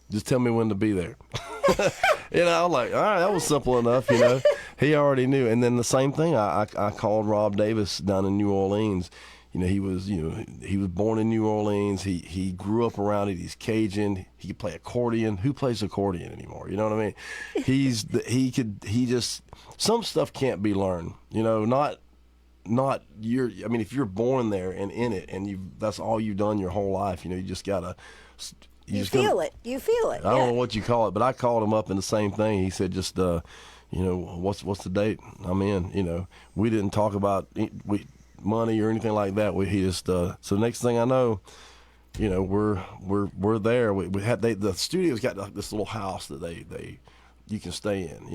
Just tell me when to be there. I'm like, all right, that was simple enough, He already knew. And then the same thing, I called Rob Davis down in New Orleans. He was born in New Orleans. He grew up around it. He's Cajun. He could play accordion. Who plays accordion anymore? You know what I mean? Some stuff can't be learned, not if you're born there and in it, and that's all you've done your whole life, you just gotta. You feel it. I don't know what you call it, but I called him up and the same thing. He said, just what's the date? I'm in. We didn't talk about money or anything like that. He just so next thing I know, we're there. We had the studio's got this little house that you can stay in,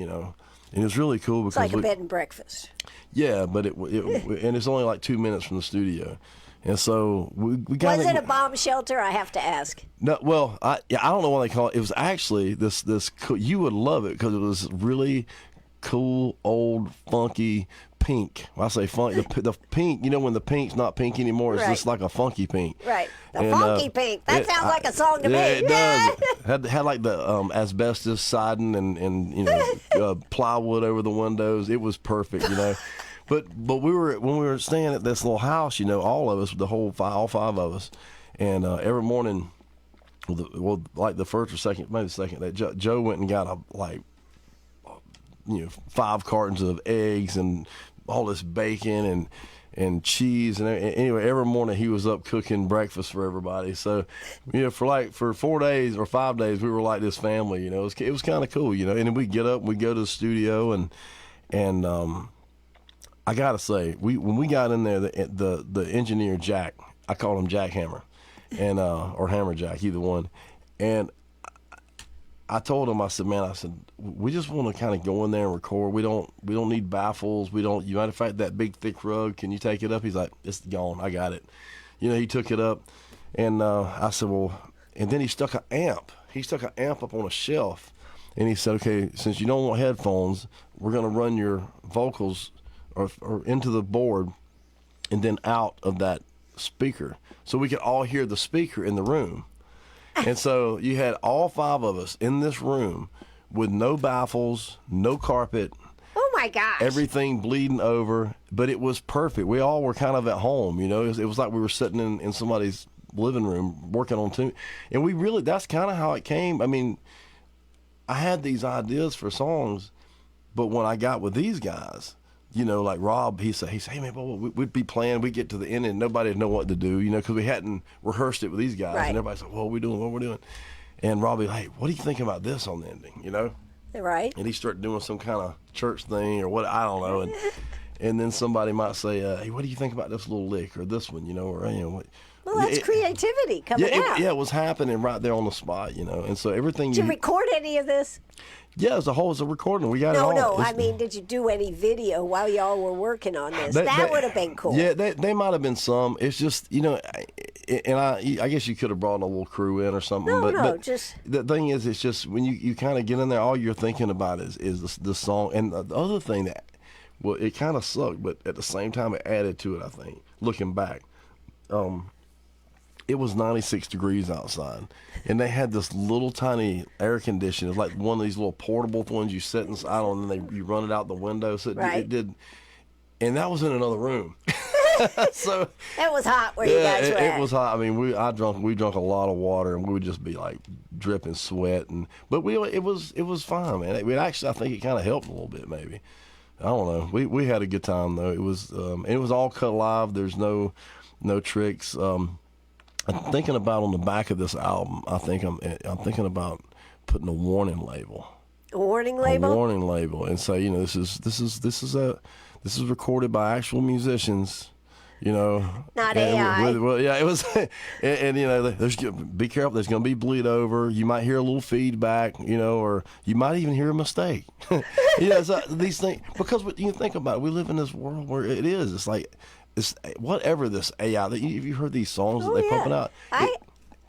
And it's really cool because It's like a bed and breakfast. Yeah, but and it's only like 2 minutes from the studio, and so we got. Was it a bomb shelter? I have to ask. No, well, I don't know what they call it. It was actually this cool, you would love it because it was really cool, old, funky pink. When I say funky, the pink. When the pink's not pink anymore, it's Right. just like a funky pink. Right. The funky pink. That sounds like a song to me. Yeah, it does. had like the asbestos siding and plywood over the windows. It was perfect, But when we were staying at this little house, all of us, all five of us, and every morning, like the first or second, maybe the second day, Joe went and got 5 cartons of eggs and all this bacon and cheese, and anyway, every morning he was up cooking breakfast for everybody. So, for 4 days or 5 days, we were like this family. It was kind of cool, And then we get up, we go to the studio, and I gotta say, when we got in there, the engineer Jack, I called him Jack Hammer, and or Hammer Jack, either one. And I told him, I said, man, we just want to kind of go in there and record. We don't need baffles. You matter of fact, that big thick rug, can you take it up? He's like, it's gone. I got it. He took it up, and I said, well, and then he stuck an amp. He stuck an amp up on a shelf, and he said, okay, since you don't want headphones, we're going to run your vocals or into the board and then out of that speaker so we could all hear the speaker in the room. And so you had all 5 of us in this room with no baffles, no carpet. Oh, my gosh. Everything bleeding over, but it was perfect. We all were kind of at home, It was like we were sitting in somebody's living room working on tune. And that's kind of how it came. I mean, I had these ideas for songs, but when I got with these guys, like Rob, he said, hey man, we'd be playing, we'd get to the end and nobody'd know what to do, because we hadn't rehearsed it with these guys. Right. And everybody's like, what are we doing? And Rob would be like, hey, what do you think about this on the ending, Right. And he started doing some kind of church thing or what, I don't know. And then somebody might say, hey, what do you think about this little lick or this one, or, what. Well, that's creativity coming out. It was happening right there on the spot, And so everything. Did you record any of this? Yeah, it was a recording. We got it all. No. I mean, did you do any video while y'all were working on this? That would have been cool. Yeah, they might have been some. It's just, and I guess you could have brought a little crew in or something. But just. The thing is, it's just when you kind of get in there, all you're thinking about is the song. And the other thing well, it kind of sucked, but at the same time, it added to it, I think, looking back. It was 96 degrees outside, and they had this little tiny air conditioner, like one of these little portable ones you sit inside on, and you run it out the window. So it did, and that was in another room. So it was hot where you guys were. It was hot. I mean, we drank a lot of water, and we would just be like dripping sweat, but it was fine, man. I think it kind of helped a little bit, maybe. I don't know. We had a good time though. It was all cut live. There's no tricks. I'm thinking about on the back of this album. I'm thinking about putting a warning label. A warning label. A warning label, and say, this is recorded by actual musicians. Not AI. Well, yeah, it was, and there's be careful. There's going to be bleed over. You might hear a little feedback, or you might even hear a mistake. So these things, because you think about it, we live in this world where it is. It's like. It's whatever this AI. Have you heard these songs that they're pumping out? I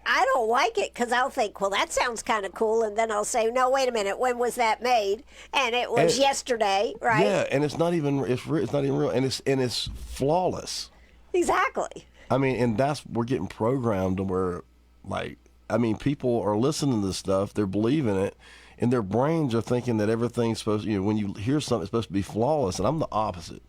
don't like it because I'll think, well, that sounds kind of cool, and then I'll say, no, wait a minute, when was that made? And it was yesterday, right? Yeah, and it's not even real, and it's flawless. Exactly. I mean, and we're getting programmed to where, people are listening to this stuff, they're believing it, and their brains are thinking that everything's supposed. When you hear something, it's supposed to be flawless, and I'm the opposite.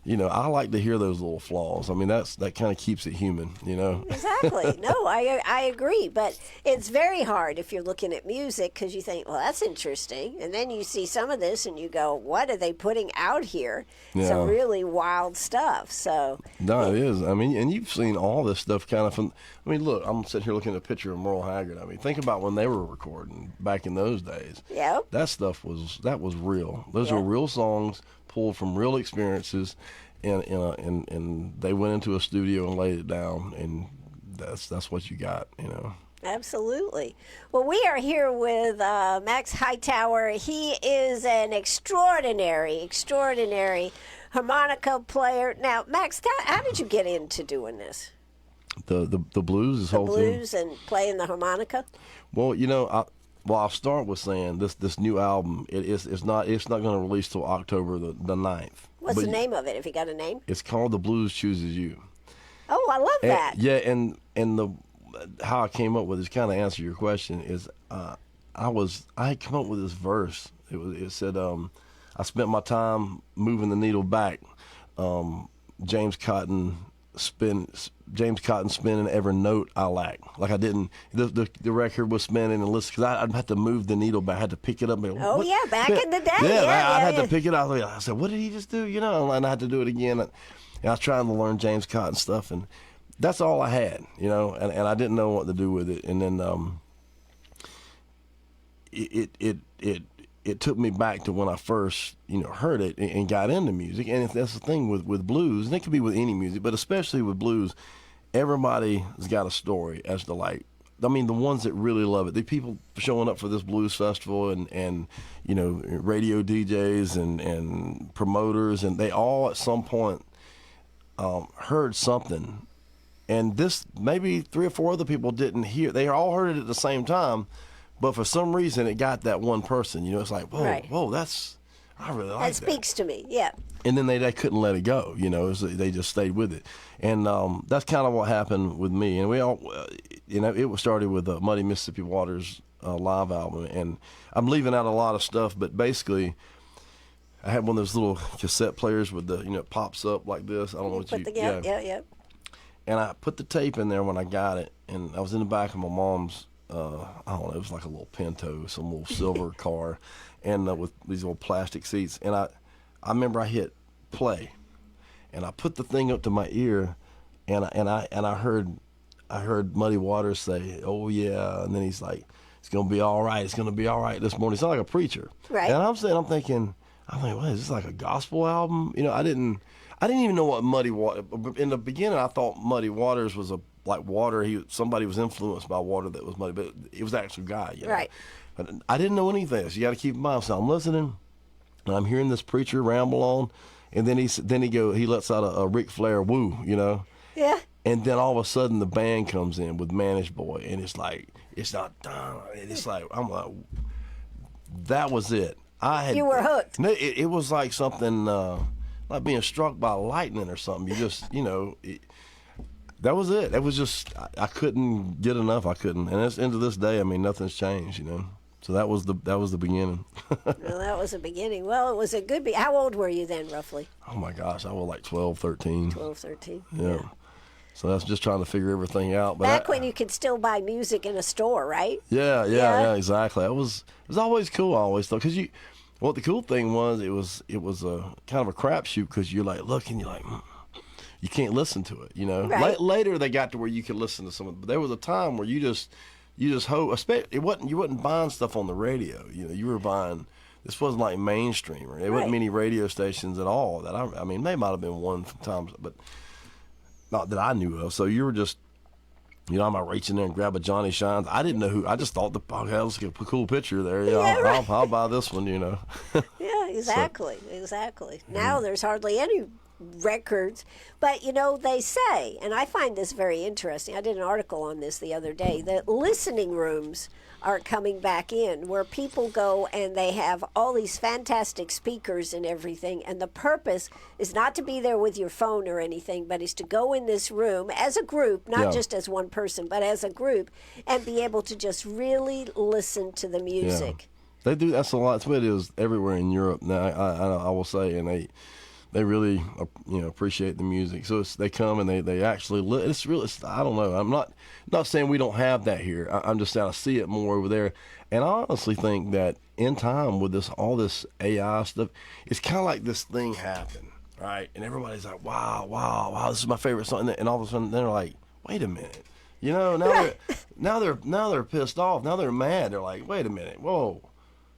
I like to hear those little flaws. I mean, that kind of keeps it human, Exactly. No, I agree. But it's very hard if you're looking at music because you think, well, that's interesting. And then you see some of this and you go, what are they putting out here? Yeah. Some really wild stuff. So no, it is. I mean, and you've seen all this stuff kind of from, look, I'm sitting here looking at a picture of Merle Haggard. I mean, think about when they were recording back in those days. Yeah. That stuff was real. Those were real songs pulled from real experiences, and they went into a studio and laid it down, and that's what you got, Absolutely. Well, we are here with Max Hightower. He is an extraordinary harmonica player. Now, Max, how did you get into doing this? The blues, the blues and playing the harmonica? Well, I'll start with saying this new album. It's not going to release till October the 9th. What's the name of it? If you got a name? It's called The Blues Chooses You. Oh, I love that. Yeah, and how I came up with this, kind of answer your question, is I had come up with this verse. It said I spent my time moving the needle back. James Cotton spinning every note I lack. Like I didn't, the record was spinning and listen, because I'd have to move the needle back. I had to pick it up. And, back in the day. Yeah, I had to pick it up. I said, what did he just do? And I had to do it again. And I was trying to learn James Cotton stuff, and that's all I had, and I didn't know what to do with it. And then it took me back to when I first, heard it and got into music. And that's the thing with blues, and it could be with any music, but especially with blues, everybody's got a story as to I mean, the ones that really love it, the people showing up for this blues festival and you know, radio DJs and promoters, and they all at some point heard something. And this, maybe 3 or 4 other people didn't hear. They all heard it at the same time, but for some reason it got that one person. You know, it's like, whoa, Right. whoa, I really like That speaks to me, yeah. And then they couldn't let it go. You know, they just stayed with it. And that's kind of what happened with me. And we all, you know, it was started with Muddy Mississippi Waters live album. And I'm leaving out a lot of stuff, but basically, I had one of those little cassette players with the, you know, it pops up like this. I don't know what you. Yeah. And I put the tape in there when I got it, and I was in the back of my mom's, I don't know, it was like a little Pinto, some little silver car, and with these little plastic seats. And I remember I hit play, and I put the thing up to my ear, and I heard Muddy Waters say, "Oh yeah," and then he's like, "It's gonna be all right. It's gonna be all right this morning." He sounded like a preacher, Right? And I'm thinking, what is this, like a gospel album? You know, I didn't even know what Muddy Water. In the beginning, I thought Muddy Waters was like water. Somebody was influenced by water that was muddy, but it was the actual guy. You know? Right. But I didn't know anything. So you got to keep in mind. So I'm listening, and I'm hearing this preacher ramble on, and then he lets out a Ric Flair woo, you know. Yeah. And then all of a sudden the band comes in with Manish Boy, and it's like it's not done. It's like I'm like, that was it. You were hooked. It was like something. Like being struck by lightning or something. You just, you know, that was it. It was just, I couldn't get enough. I couldn't. And it's into this day, I mean, nothing's changed, you know. So that was the beginning. Well, that was the beginning. Well, it was a good How old were you then, roughly? Oh, my gosh. I was like 12, 13. 12, 13. Yeah. So that's just trying to figure everything out. But Back when you could still buy music in a store, right? Yeah, exactly. It was always cool, I always thought. Because well, the cool thing was it was a kind of a crapshoot because you're like looking, you're like, you can't listen to it, you know. Right. Later they got to where you could listen to something, but there was a time where you just hope. You wasn't buying stuff on the radio, you know. You were buying. This wasn't like mainstream, or there wasn't many radio stations at all. That I mean, they might have been one from times, but not that I knew of. So you were just. You know, I might reach in there and grab a Johnny Shines. I didn't know who. I just thought, let's get a cool picture there. Yeah, right. I'll buy this one, you know. Yeah, exactly. Now there's hardly any records. But, you know, they say, and I find this very interesting. I did an article on this the other day, that listening rooms are coming back in where people go and they have all these fantastic speakers and everything, and the purpose is not to be there with your phone or anything, but is to go in this room as a group, not just as one person, but as a group, and be able to just really listen to the music. They do. That's a lot. That's what it is everywhere in Europe now. I will say, and they really, you know, appreciate the music. So they come and they actually. It's really. I don't know. I'm not saying we don't have that here. I'm just saying I see it more over there. And I honestly think that in time with all this AI stuff, it's kind of like this thing happened, right? And everybody's like, wow, this is my favorite song. And all of a sudden they're like, wait a minute, you know, now they're pissed off. Now they're mad. They're like, wait a minute, whoa.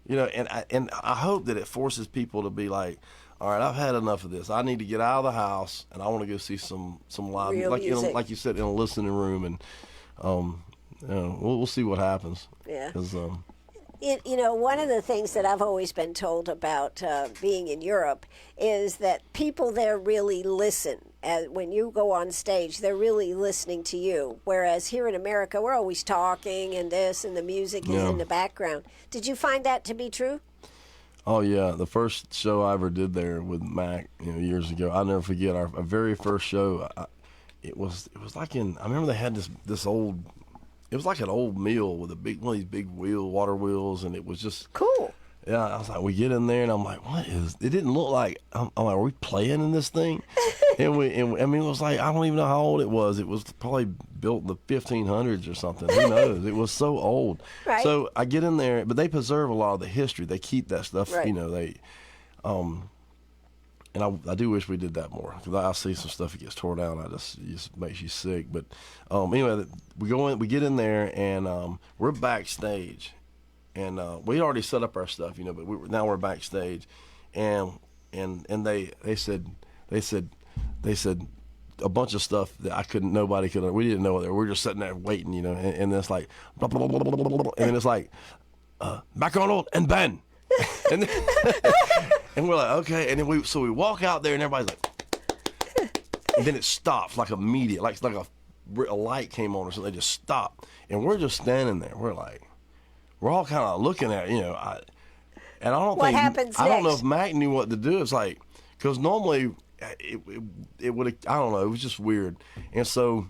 You know, and I hope that it forces people to be like, all right, I've had enough of this. I need to get out of the house, and I want to go see some live Real music. like you said, in a listening room, and you know, we'll see what happens. Yeah. 'Cause, You know, one of the things that I've always been told about being in Europe is that people there really listen. When you go on stage, they're really listening to you. Whereas here in America, we're always talking and this, and the music is in the background. Did you find that to be true? Oh yeah, the first show I ever did there with Mac, you know, years ago. I'll never forget our very first show. It was like I remember they had this old. It was like an old mill with one of these big water wheels, and it was just cool. Yeah, I was like, we get in there, and I'm like, what is? It didn't look like. I'm like, are we playing in this thing? and I mean, it was like, I don't even know how old it was. It was probably built in the 1500s or something. Who knows? It was so old. Right. So I get in there, but they preserve a lot of the history. They keep that stuff. Right. You know, and I do wish we did that more, because I see some stuff that gets tore down. It just makes you sick. But anyway, we get in there, and we're backstage, and we already set up our stuff, you know. But now we're backstage, and they said, a bunch of stuff that nobody could. We didn't know there. We were just sitting there waiting, and then it's like, blah, blah, blah, blah, blah, blah, and then it's like, McDonald and Ben, and then, and we're like, okay, and then we walk out there and everybody's like, and then it stops like immediate, like a light came on or something. They just stopped, and we're just standing there. We're all kind of looking at, and I don't What think happens I don't know next? if Mac knew what to do. It's like, because normally it would have, I don't know, it was just weird. And so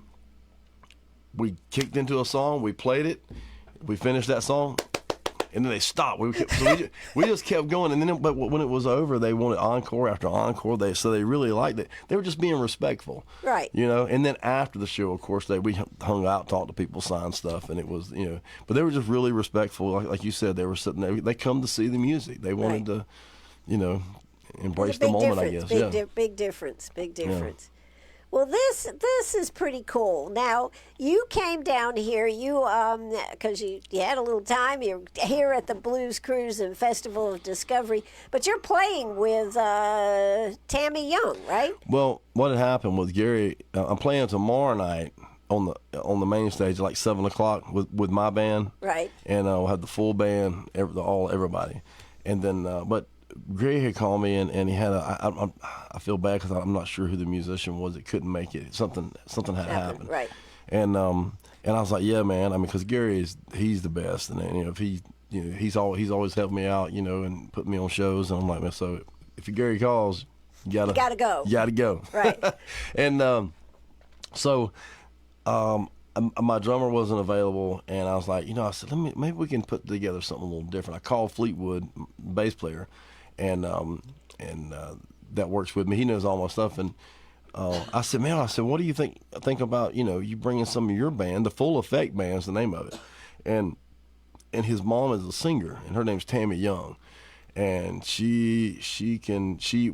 we kicked into a song, we played it, we finished that song, and then they stopped. We just kept going, and then but when it was over, they wanted encore after encore. So they really liked it. They were just being respectful, Right. And then after the show, of course, we hung out, talked to people, signed stuff, and it was but they were just really respectful. Like you said, they were sitting there. They come to see the music. They wanted to, embrace the moment. I guess. Big difference. Well, this is pretty cool. Now, you came down here, because you had a little time. You're here at the Blues Cruise and Festival of Discovery, but you're playing with Tammy Young, right? Well, what had happened with Gary, I'm playing tomorrow night on the main stage at like 7:00 with my band, Right. And we'll have the full band, everybody, and then but. Gray had called me and he had I feel bad because I'm not sure who the musician was that couldn't make it. Something had happened. Right. And I was like, yeah, man. I mean, because Gary he's the best, and if he's always helped me out, and put me on shows, and I'm like, man, so if Gary calls, you gotta go. You gotta go. Right. And so my drummer wasn't available, and I was like, I said, maybe we can put together something a little different. I called Fleetwood, bass player, and that works with me. He knows all my stuff, and I said, what do you think about you bringing some of your band? The Full Effect Band's the name of it, and his mom is a singer, and her name's Tammy Young, and she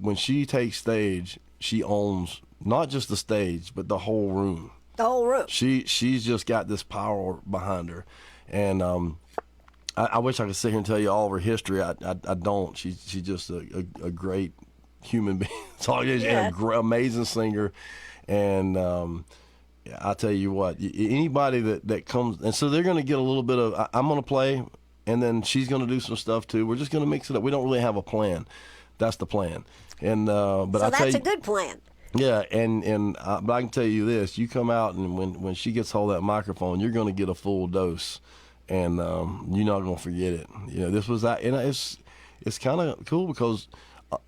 when she takes stage, she owns not just the stage but the whole room. The whole room. She's just got this power behind her, and I wish I could sit here and tell you all of her history. I don't. She's just a great human being. And amazing singer, and I tell you what, anybody that comes, and so they're going to get a little bit of. I'm going to play, and then she's going to do some stuff too. We're just going to mix it up. We don't really have a plan. That's the plan, and but So I tell that's you, a good plan. yeah, but I can tell you this: you come out, and when she gets hold of that microphone, you're going to get a full dose, and you're not going to forget it. This was that, and it's kind of cool because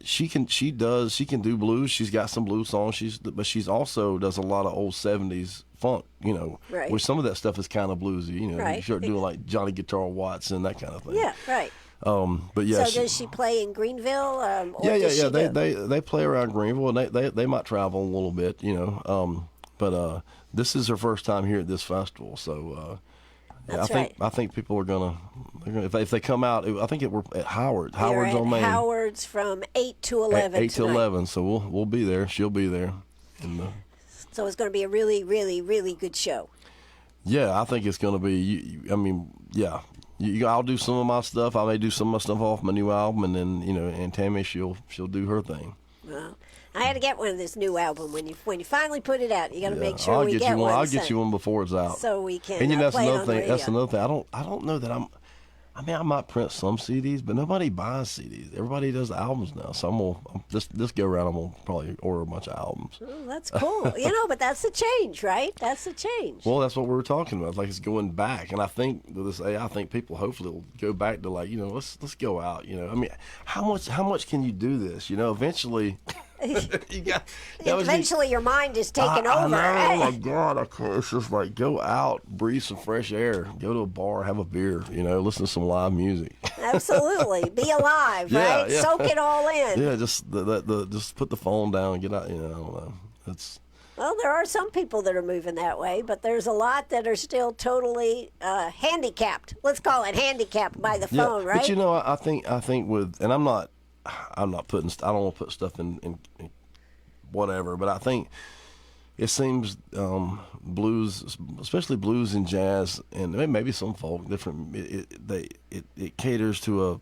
she can do blues. She's got some blues songs. But she's also does a lot of old '70s funk. Right. Where some of that stuff is kind of bluesy. Right. You start doing like Johnny Guitar Watts and that kind of thing. Yeah, right. But yeah. So does she play in Greenville? Or Yeah. does she do- They play around Greenwood. And they might travel a little bit, But this is her first time here at this festival, so That's right. I think people are gonna if they come out. I think we're at Howard's They're at on Main. Howard's from 8 to 11 8 to tonight. 11. So we'll be there. She'll be there. And, So it's going to be a really, really, really good show. yeah, I think it's gonna be. Yeah. I'll do some of my stuff. I may do some of my stuff off my new album, and then and Tammy she'll do her thing. Well, I had to get one of this new album. When you finally put it out, you got to make sure I'll we get get you one. I'll so- get you one before it's out. so we can And that's play it another on thing. radio. That's another thing. I don't know that I might print some CDs, but nobody buys CDs. Everybody does albums now. So this go around, I'm gonna probably order a bunch of albums. Oh, that's cool. But that's the change, right? That's the change. Well, that's what we were talking about. Like it's going back, and I think I think people hopefully will go back to let's go out. How much can you do this? Eventually. Eventually, your mind is taken I over. know, oh my God, it's just like go out, breathe some fresh air, go to a bar, have a beer, listen to some live music. Absolutely, be alive, Yeah, right? yeah. Soak it all in. Yeah, just just put the phone down and get out. I don't know. Well, there are some people that are moving that way, but there's a lot that are still totally handicapped. Let's call it handicapped by the phone, right? But I think with, and I'm not putting. I don't want to put stuff in whatever, but I think it seems blues, especially blues and jazz, and maybe some folk, different. It caters to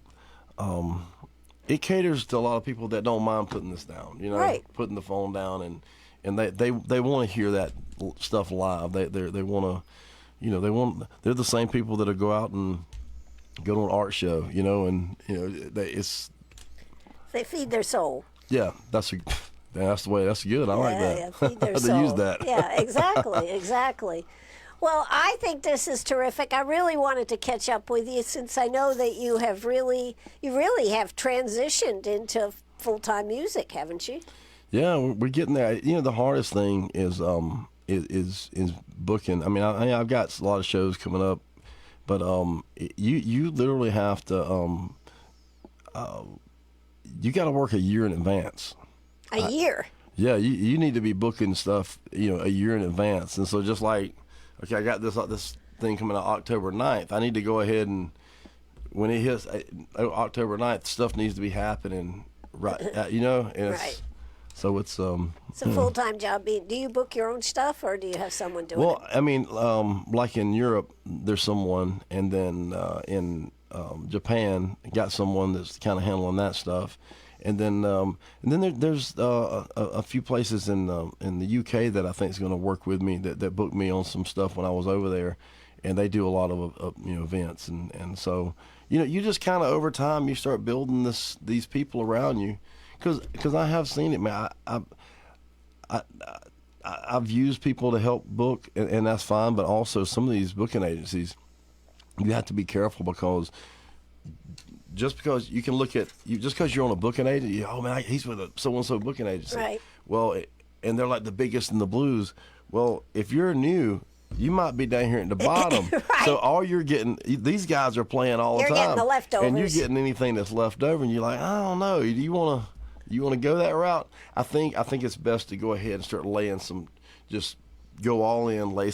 it caters to a lot of people that don't mind putting this down. Right. Putting the phone down and they want to hear that stuff live. They want to, they're the same people that'll go out and go to an art show, and They feed their soul. Yeah, that's the way. That's good. I like that. Yeah, feed their to soul. use that. Yeah, exactly. Well, I think this is terrific. I really wanted to catch up with you since I know that you really have transitioned into full-time music, haven't you? Yeah, we're getting there. The hardest thing is booking. I mean, I've got a lot of shows coming up, but you literally have to you got to work a year in advance. A year. Yeah, you need to be booking stuff, a year in advance. And so just like, okay, I got this thing coming out October 9th. I need to go ahead and when it hits October 9th, stuff needs to be happening right, and right. So it's It's a full-time job. Do you book your own stuff, or do you have someone doing it? Well, I mean, like in Europe, there's someone, and then in Japan, got someone that's kind of handling that stuff, and then there's a few places in the UK that I think is going to work with me that booked me on some stuff when I was over there, and they do a lot of events, and so you just kind of over time you start building these people around you, because I have seen it, man. I've used people to help book, and that's fine. But also, some of these booking agencies, you have to be careful, because just because you can look at just because you're on a booking agency, oh man, he's with a so and so booking agency. Right. Well, and they're like the biggest in the blues. Well, if you're new, you might be down here at the bottom. Right. So all you're getting, these guys are playing all the time. You're getting the leftovers, and you're getting anything that's left over, and you're like, I don't know. Do you want to go that route? I think it's best to go ahead and start laying just go all in, lay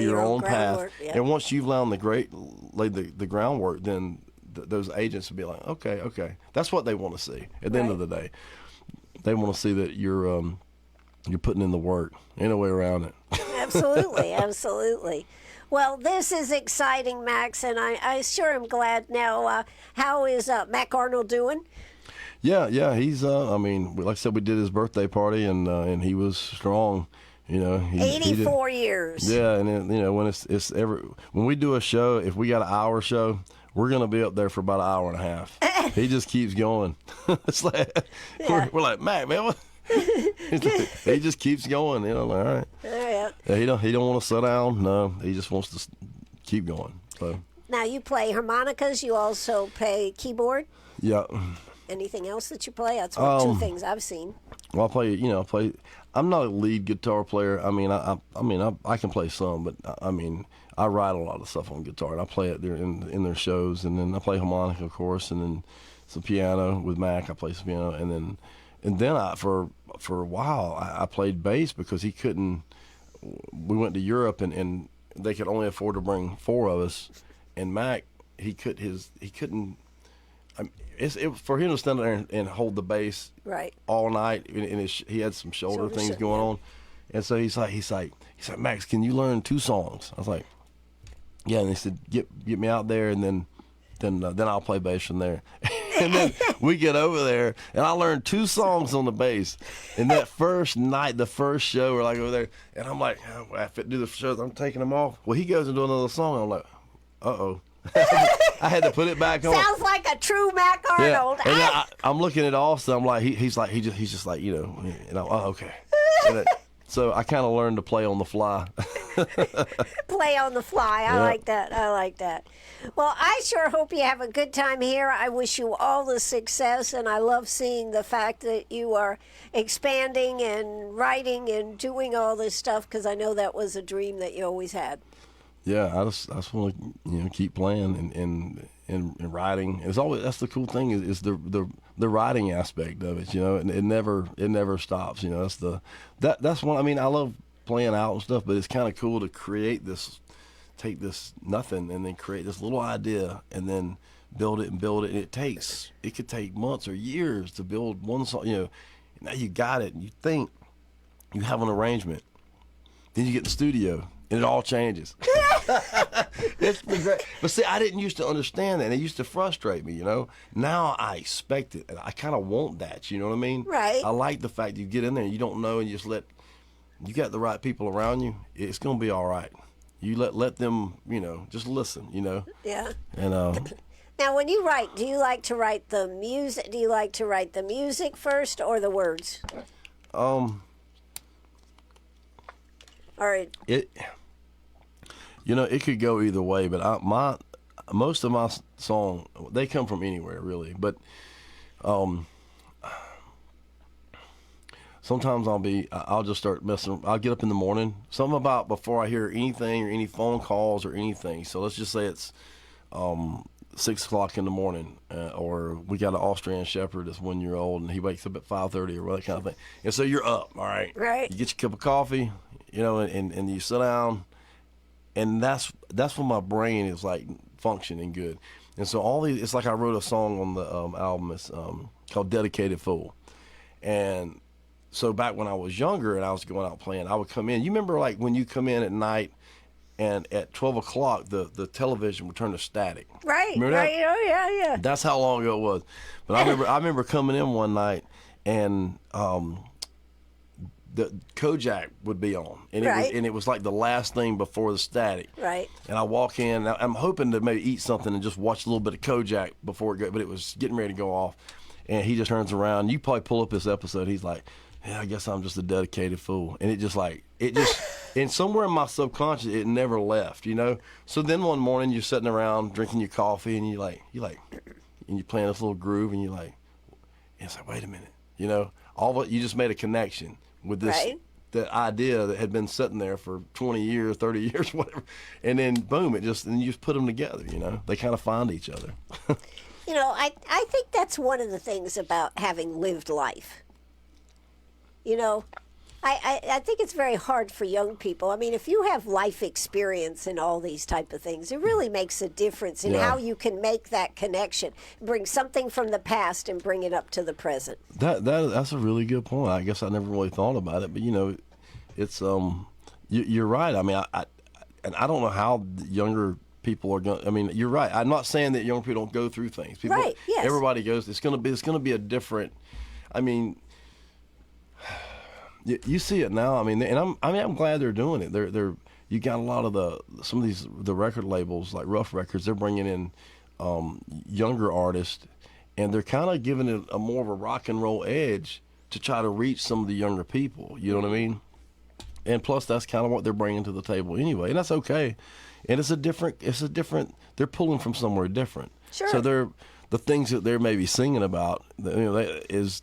your own path. Yeah. And once you've laid the groundwork, then those agents will be like, okay. That's what they want to see. At the end of the day, they want to see that you're putting in the work. Ain't no way around it. Absolutely. Well, this is exciting, Max, and I sure am glad. Now, how is Mac Arnold doing? Yeah, he's. I mean, like I said, we did his birthday party, and he was strong. 84 years. Yeah, and then, when when we do a show, if we got an hour show, we're gonna be up there for about an hour and a half. He just keeps going. It's like we're like, Mac, man, what? He just keeps going. Like, all right. Yeah. He don't want to sit down. No, he just wants to keep going. So. Now you play harmonicas. You also play keyboard. Yeah. Anything else that you play? That's two things I've seen. Well, I play. I'm not a lead guitar player. I mean, I can play some, but I mean, I write a lot of stuff on guitar, and I play it there in their shows, and then I play harmonica, of course, and then some piano with Mac. I play some piano, and then for a while I played bass because he couldn't. We went to Europe, and they could only afford to bring 4 of us, and Mac he couldn't. For him to stand there and hold the bass all night, and he had some shoulder things going on, and so he's like, Max, can you learn 2 songs? I was like, yeah, and they said, get me out there, and then I'll play bass from there. And then we get over there, and I learned 2 songs on the bass. And that first night, the first show, we're like over there, and I'm like, I do the shows, I'm taking them off. Well, he goes and do another song, and I'm like, uh-oh. I had to put it back on. Sounds like a true Mac Arnold. Yeah. And I'm looking at Austin. I'm like, he's just like, and I'm, oh, okay. So I kind of learned to play on the fly. Play on the fly. I like that. Well, I sure hope you have a good time here. I wish you all the success, and I love seeing the fact that you are expanding and writing and doing all this stuff, because I know that was a dream that you always had. Yeah, I just want to keep playing and writing. It's always, that's the cool thing is the writing aspect of it. And it never stops. That's one. I mean, I love playing out and stuff, but it's kind of cool to take this nothing and then create this little idea and then build it. And it could take months or years to build one song. Now you got it, and you think you have an arrangement, then you get in the studio. And it all changes. It's great. But see, I didn't used to understand that. And it used to frustrate me, Now I expect it. And I kind of want that, you know what I mean? Right. I like the fact you get in there and you don't know, and you just let, you got the right people around you, it's gonna be all right. You let them, just listen, Yeah. And Now, when you write, do you like to write the music? Do you like to write the music first or the words? Or it could go either way, but most of my song, they come from anywhere really, but sometimes I'll just start messing. I'll get up in the morning, something about before I hear anything or any phone calls or anything. So let's just say it's 6 o'clock in the morning, or we got an Austrian Shepherd that's 1 year old, and he wakes up at 5:30 or that kind of thing. And so you're up, all right. Right. You get your cup of coffee, and you sit down, and that's when my brain is like functioning good. And so it's like I wrote a song on the album. It's called "Dedicated Fool," and so back when I was younger and I was going out playing, I would come in. You remember like when you come in at night, and at 12 o'clock the television would turn to static. right, Remember right. that? Oh yeah. That's how long ago it was. But I remember coming in one night and the Kojak would be on, and it was like the last thing before the static. Right. And I walk in. I'm hoping to maybe eat something and just watch a little bit of Kojak before it goes, but it was getting ready to go off. And he just turns around. You probably pull up this episode. He's like, "Yeah, I guess I'm just a dedicated fool." And and somewhere in my subconscious, it never left, So then one morning you're sitting around drinking your coffee, and and you're playing this little groove, and and it's like, wait a minute, you just made a connection with this, Right. the idea that had been sitting there for 20 years, 30 years, whatever. And then boom, and you just put them together, They kind of find each other. I think that's one of the things about having lived life. I think it's very hard for young people. I mean, if you have life experience in all these type of things, it really makes a difference in Yeah. how you can make that connection, bring something from the past and bring it up to the present. That's a really good point. I guess I never really thought about it, but it's you're right. I mean, I don't know how younger people are going. I mean, you're right. I'm not saying that young people don't go through things. Right, yes. Everybody goes. It's going to be a different. I mean, you see it now. I mean, and I'm glad they're doing it. You got a lot of some of the record labels like Rough Records. They're bringing in younger artists, and they're kind of giving it a more of a rock and roll edge to try to reach some of the younger people. You know what I mean? And plus, that's kind of what they're bringing to the table anyway, and that's okay. And it's a different. They're pulling from somewhere different. Sure. So the things that they're maybe singing about, is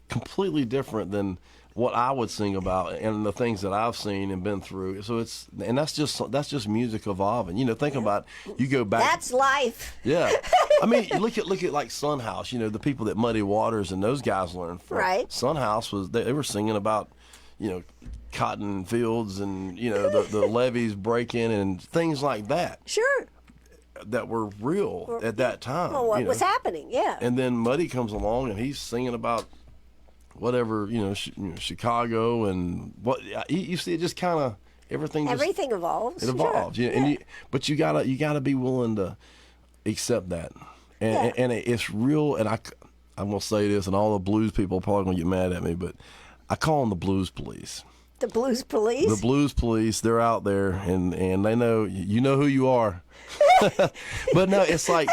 completely different than what I would sing about, and the things that I've seen and been through. So that's just music evolving. Think about you go back. That's life. Yeah, I mean, look at like Son House. The people that Muddy Waters and those guys learned from. Right. Son House they were singing about, cotton fields and the levees breaking and things like that. Sure. That were real at that time. Well, what was happening? Yeah. And then Muddy comes along and he's singing about whatever, Chicago and what you see. It just kind of everything evolves. It evolves. Sure. Yeah. And but you gotta be willing to accept that, and it's real. And I'm gonna say this, and all the blues people are probably gonna get mad at me, but I call them the blues police. The blues police. The blues police, they're out there, and they know who you are. But no, it's like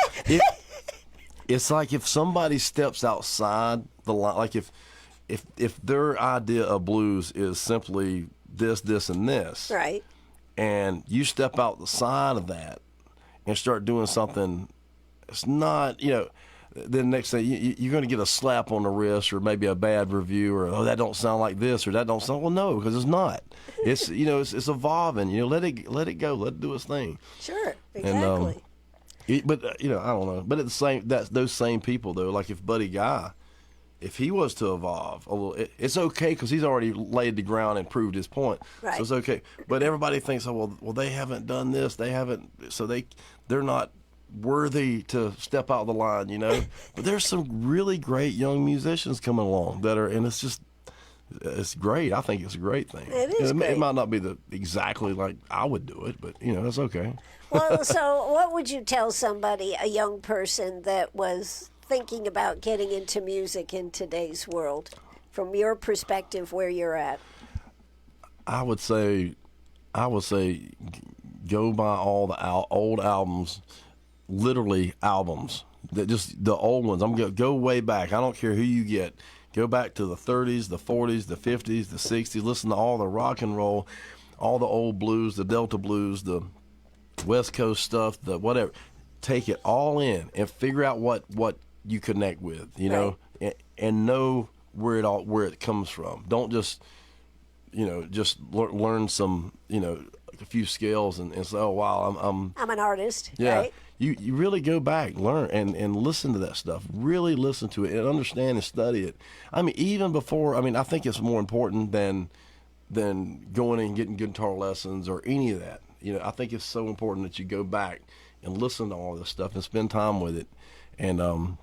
if somebody steps outside the line, like if their idea of blues is simply this, and this, Right. and you step out the side of that and start doing something, it's not, then next thing you're going to get a slap on the wrist or maybe a bad review or, oh, that don't sound like this or that don't sound. Well, no, because it's not. It's it's evolving. Let it go. Let it do its thing. Sure. Exactly. But I don't know. But at the same, those same people though, like if Buddy Guy, if he was to evolve a little, it's okay because he's already laid the ground and proved his point. Right. So it's okay. But everybody thinks, oh well, they haven't done this. They haven't. So they're not worthy to step out the line, But there's some really great young musicians coming along that are, and it's great. I think it's a great thing. It is great. It might not be exactly like I would do it, but that's okay. Well, so what would you tell somebody, a young person that was thinking about getting into music in today's world, from your perspective, where you're at? I would say go buy all the old albums, literally albums. That just the old ones. I'm gonna go way back. I don't care who you get. Go back to the 30s, the 40s, the 50s, the 60s. Listen to all the rock and roll, all the old blues, the Delta blues, the West Coast stuff, the whatever. Take it all in and figure out what you connect with, you know, and know where it comes from. Don't just learn some, a few scales and say, oh wow, I'm an artist. Yeah. Right? You really go back, learn, and listen to that stuff. Really listen to it and understand and study it. I mean, even before, I think it's more important than going and getting guitar lessons or any of that. I think it's so important that you go back and listen to all this stuff and spend time with it. And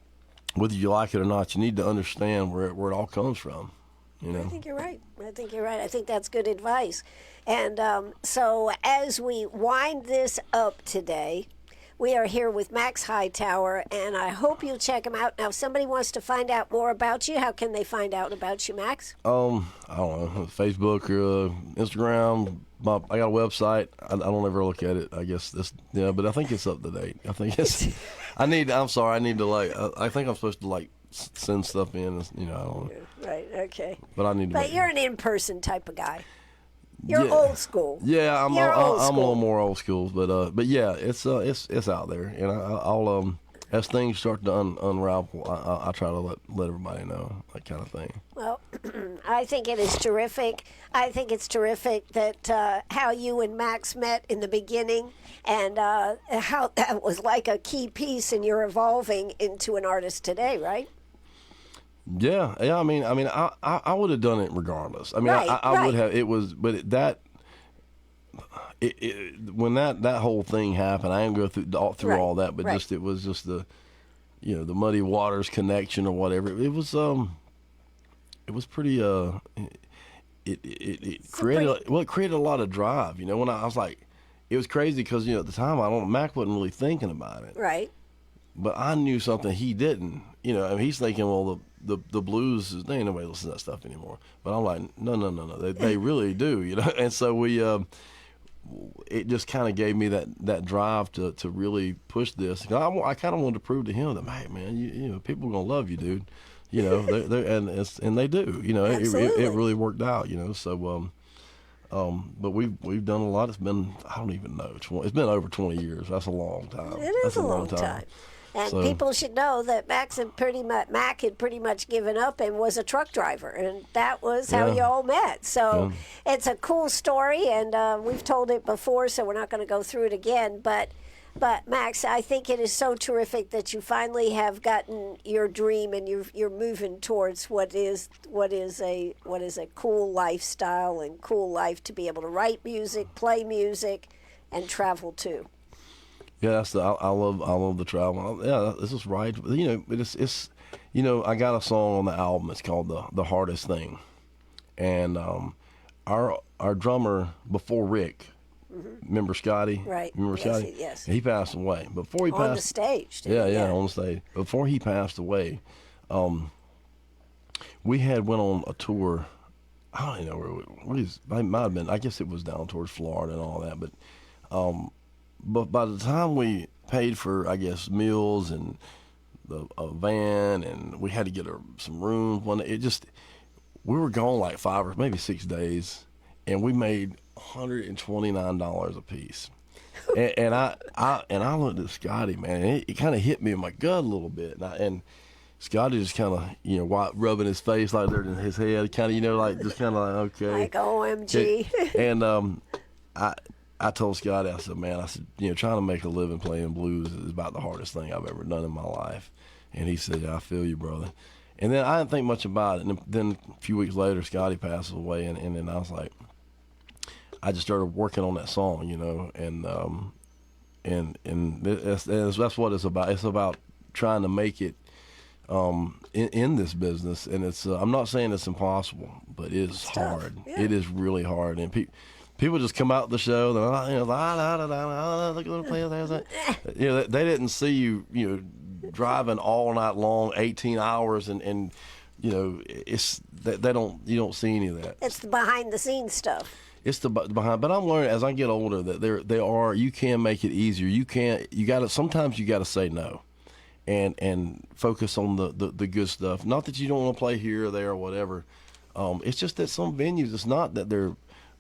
whether you like it or not, you need to understand where it all comes from. I think you're right. I think that's good advice. And so as we wind this up today, we are here with Max Hightower, and I hope you'll check him out. Now, if somebody wants to find out more about you, how can they find out about you, Max? I don't know, Facebook or Instagram. I got a website. I don't ever look at it. I guess but I think it's up to date. I think it's. I need to I think I'm supposed to send stuff in. I don't know. Right. Okay. But I need to. But you're an in-person type of guy. You're old school. Yeah, I'm old a school. little more old school, but yeah, it's out there, and I'll as things start to unravel, I try to let everybody know, that kind of thing. Well, I think it is terrific. I think it's terrific that how you and Max met in the beginning, and how that was like a key piece in your evolving into an artist today, right? Yeah. I mean, I would have done it regardless. I mean, Right, I would right. have. It was, but when that whole thing happened, I didn't go through Right, all that, but right. it was just the Muddy Waters connection or whatever. It was pretty. It created a lot of drive. When I was like, it was crazy because at the time Mac wasn't really thinking about it. Right. But I knew something he didn't. He's thinking, well, the blues, they ain't nobody listen to that stuff anymore. But I'm like, no, they really do, And so we, it just kind of gave me that drive to really push this. I kind of wanted to prove to him that, hey, man, people are gonna love you, dude. And they do. Absolutely. It really worked out. So. But we've done a lot. It's been, I don't even know, it's been over 20 years. That's a long time. That's a long time. And people should know that Mac had pretty much given up and was a truck driver, and that was how you all met. So it's a cool story, and we've told it before, so we're not going to go through it again. But Max, I think it is so terrific that you finally have gotten your dream, and you're moving towards what is a cool lifestyle and cool life to be able to write music, play music, and travel too. Yeah, I love the travel. Yeah, this is right. It's I got a song on the album. It's called the Hardest Thing, and our drummer before Rick. Remember Scotty? Right. Remember Scotty? Yes. He passed away. Before he passed on the stage. Yeah, on the stage. Before he passed away, we went on a tour. I don't even know where it might have been. I guess it was down towards Florida and all that. But by the time we paid for, I guess, meals and a van, and we had to get some rooms, we were gone like 5 or maybe 6 days, and we made $129 a piece. and I looked at Scotty, man, and it kind of hit me in my gut a little bit, and Scotty just kind of rubbing his face like there in his head, kind of just kind of like, okay, like OMG. And I told Scotty, I said, trying to make a living playing blues is about the hardest thing I've ever done in my life. And he said, yeah, I feel you, brother. And then I didn't think much about it. And then a few weeks later, Scotty passes away, and then I was like, I just started working on that song, and that's what it's about. It's about trying to make it in this business, and it's I'm not saying it's impossible, but it is hard. Yeah. It is really hard, and people just come out the show. They're look at them play. They didn't see you driving all night long, 18 hours, and it's you don't see any of that. It's the behind the scenes stuff. it's the behind. But I'm learning as I get older that you can make it easier. Sometimes you got to say no, and focus on the good stuff. Not that you don't want to play here or there or whatever. It's just that some venues, it's not that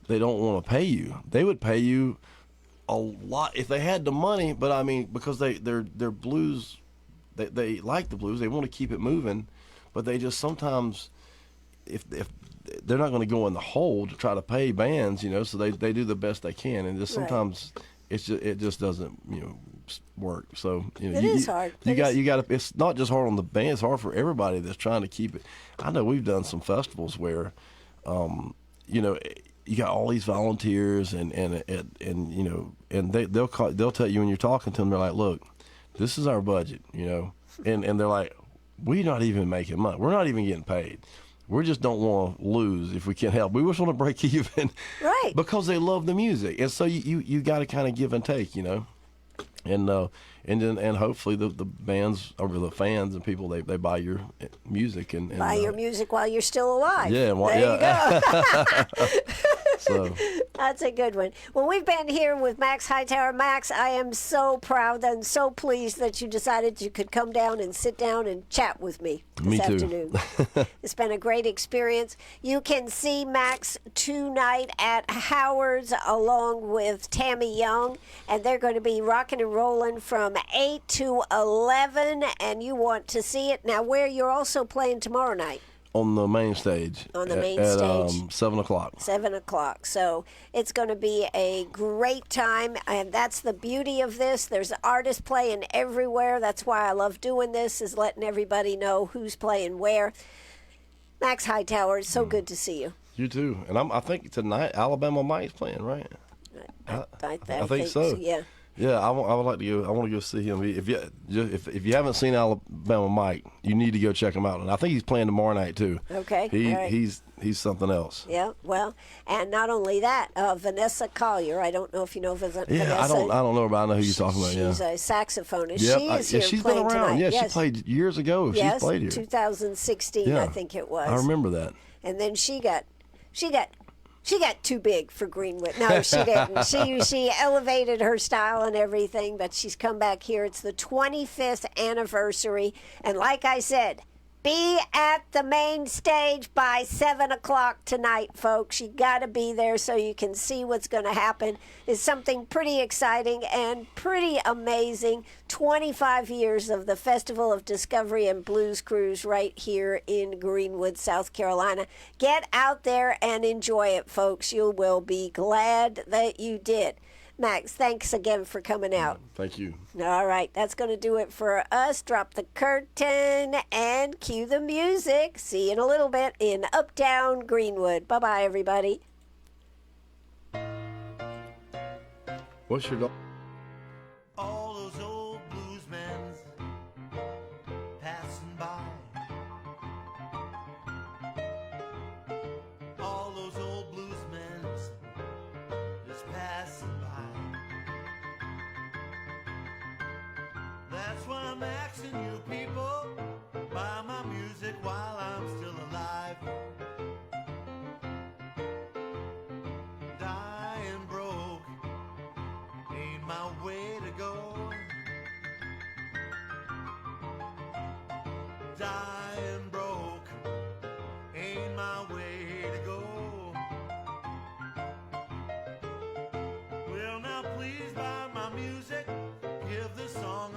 they don't want to pay you. They would pay you a lot if they had the money, but I mean, because they're blues, they like the blues, they want to keep it moving, but they just sometimes, if they're not going to go in the hole to try to pay bands, so they do the best they can, and just sometimes it just doesn't work. So it is hard. You got to. It's not just hard on the band; it's hard for everybody that's trying to keep it. I know we've done some festivals where, you got all these volunteers and they'll tell you when you're talking to them, they're like, look, this is our budget, and they're like, we're not even making money, we're not even getting paid, we just don't want to lose if we can help, we just want to break even, right? Because they love the music, and so you got to kind of give and take, and hopefully the bands or the fans and people they buy your music and buy your music while you're still alive. Yeah, there you go. So that's a good one. Well, we've been here with Max Hightower. Max, I am so proud and so pleased that you decided you could come down and sit down and chat with me this afternoon. It's been a great experience. You can see Max tonight at Howard's along with Tammy Young, and they're going to be rocking and rolling from 8 to 11, and you want to see it. Now, where you're also playing tomorrow night? On the main stage. On the main stage. 7 o'clock. 7 o'clock. So it's going to be a great time. And that's the beauty of this. There's artists playing everywhere. That's why I love doing this, is letting everybody know who's playing where. Max Hightower, it's so good to see you. You too. And I think tonight Alabama Mike's playing, right? I think so. Yeah. Yeah, I would like to go. I want to go see him. If you haven't seen Alabama Mike, you need to go check him out. And I think he's playing tomorrow night too. Okay, he's something else. Yeah, well, and not only that, Vanessa Collier. I don't know if you know Vanessa. Yeah, I don't know her, but I know who you're talking about. She's a saxophonist. Yep. She is here she's playing been around. tonight. Yeah, yes. she played years ago. Yes, she's played here. 2016, I think it was. I remember that. And then she got too big for Greenwood. No, she didn't. She elevated her style and everything, but she's come back here. It's the 25th anniversary. And like I said, be at the main stage by 7 o'clock tonight, folks. You got to be there so you can see what's going to happen. It's something pretty exciting and pretty amazing. 25 years of the Festival of Discovery and Blues Cruise right here in Greenwood, South Carolina. Get out there and enjoy it, folks. You will be glad that you did. Max, thanks again for coming out. Thank you. All right, that's going to do it for us. Drop the curtain and cue the music. See you in a little bit in Uptown Greenwood. Bye-bye, everybody. What's your dog? All those old bluesmen passing by. All those old bluesmen just passing by. That's why I'm asking you people, buy my music while I'm still alive. Dying broke ain't my way to go. Dying broke ain't my way to go. Well, now please buy my music, give the song